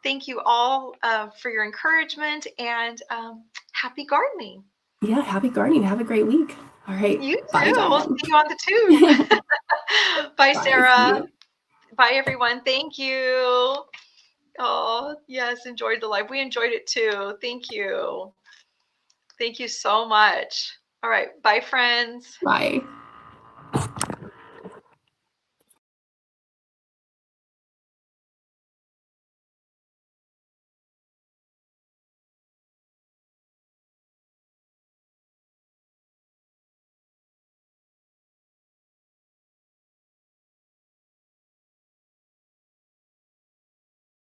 thank you all for your encouragement and happy gardening. Yeah. Happy gardening. Have a great week. All right. You Bye, too. We'll see Diane. you on the tube. Bye, Bye. See Sarah. you. Bye, everyone. Thank you. Oh, yes, enjoyed the live. We enjoyed it too. Thank you. Thank you so much. All right. Bye, friends. Bye.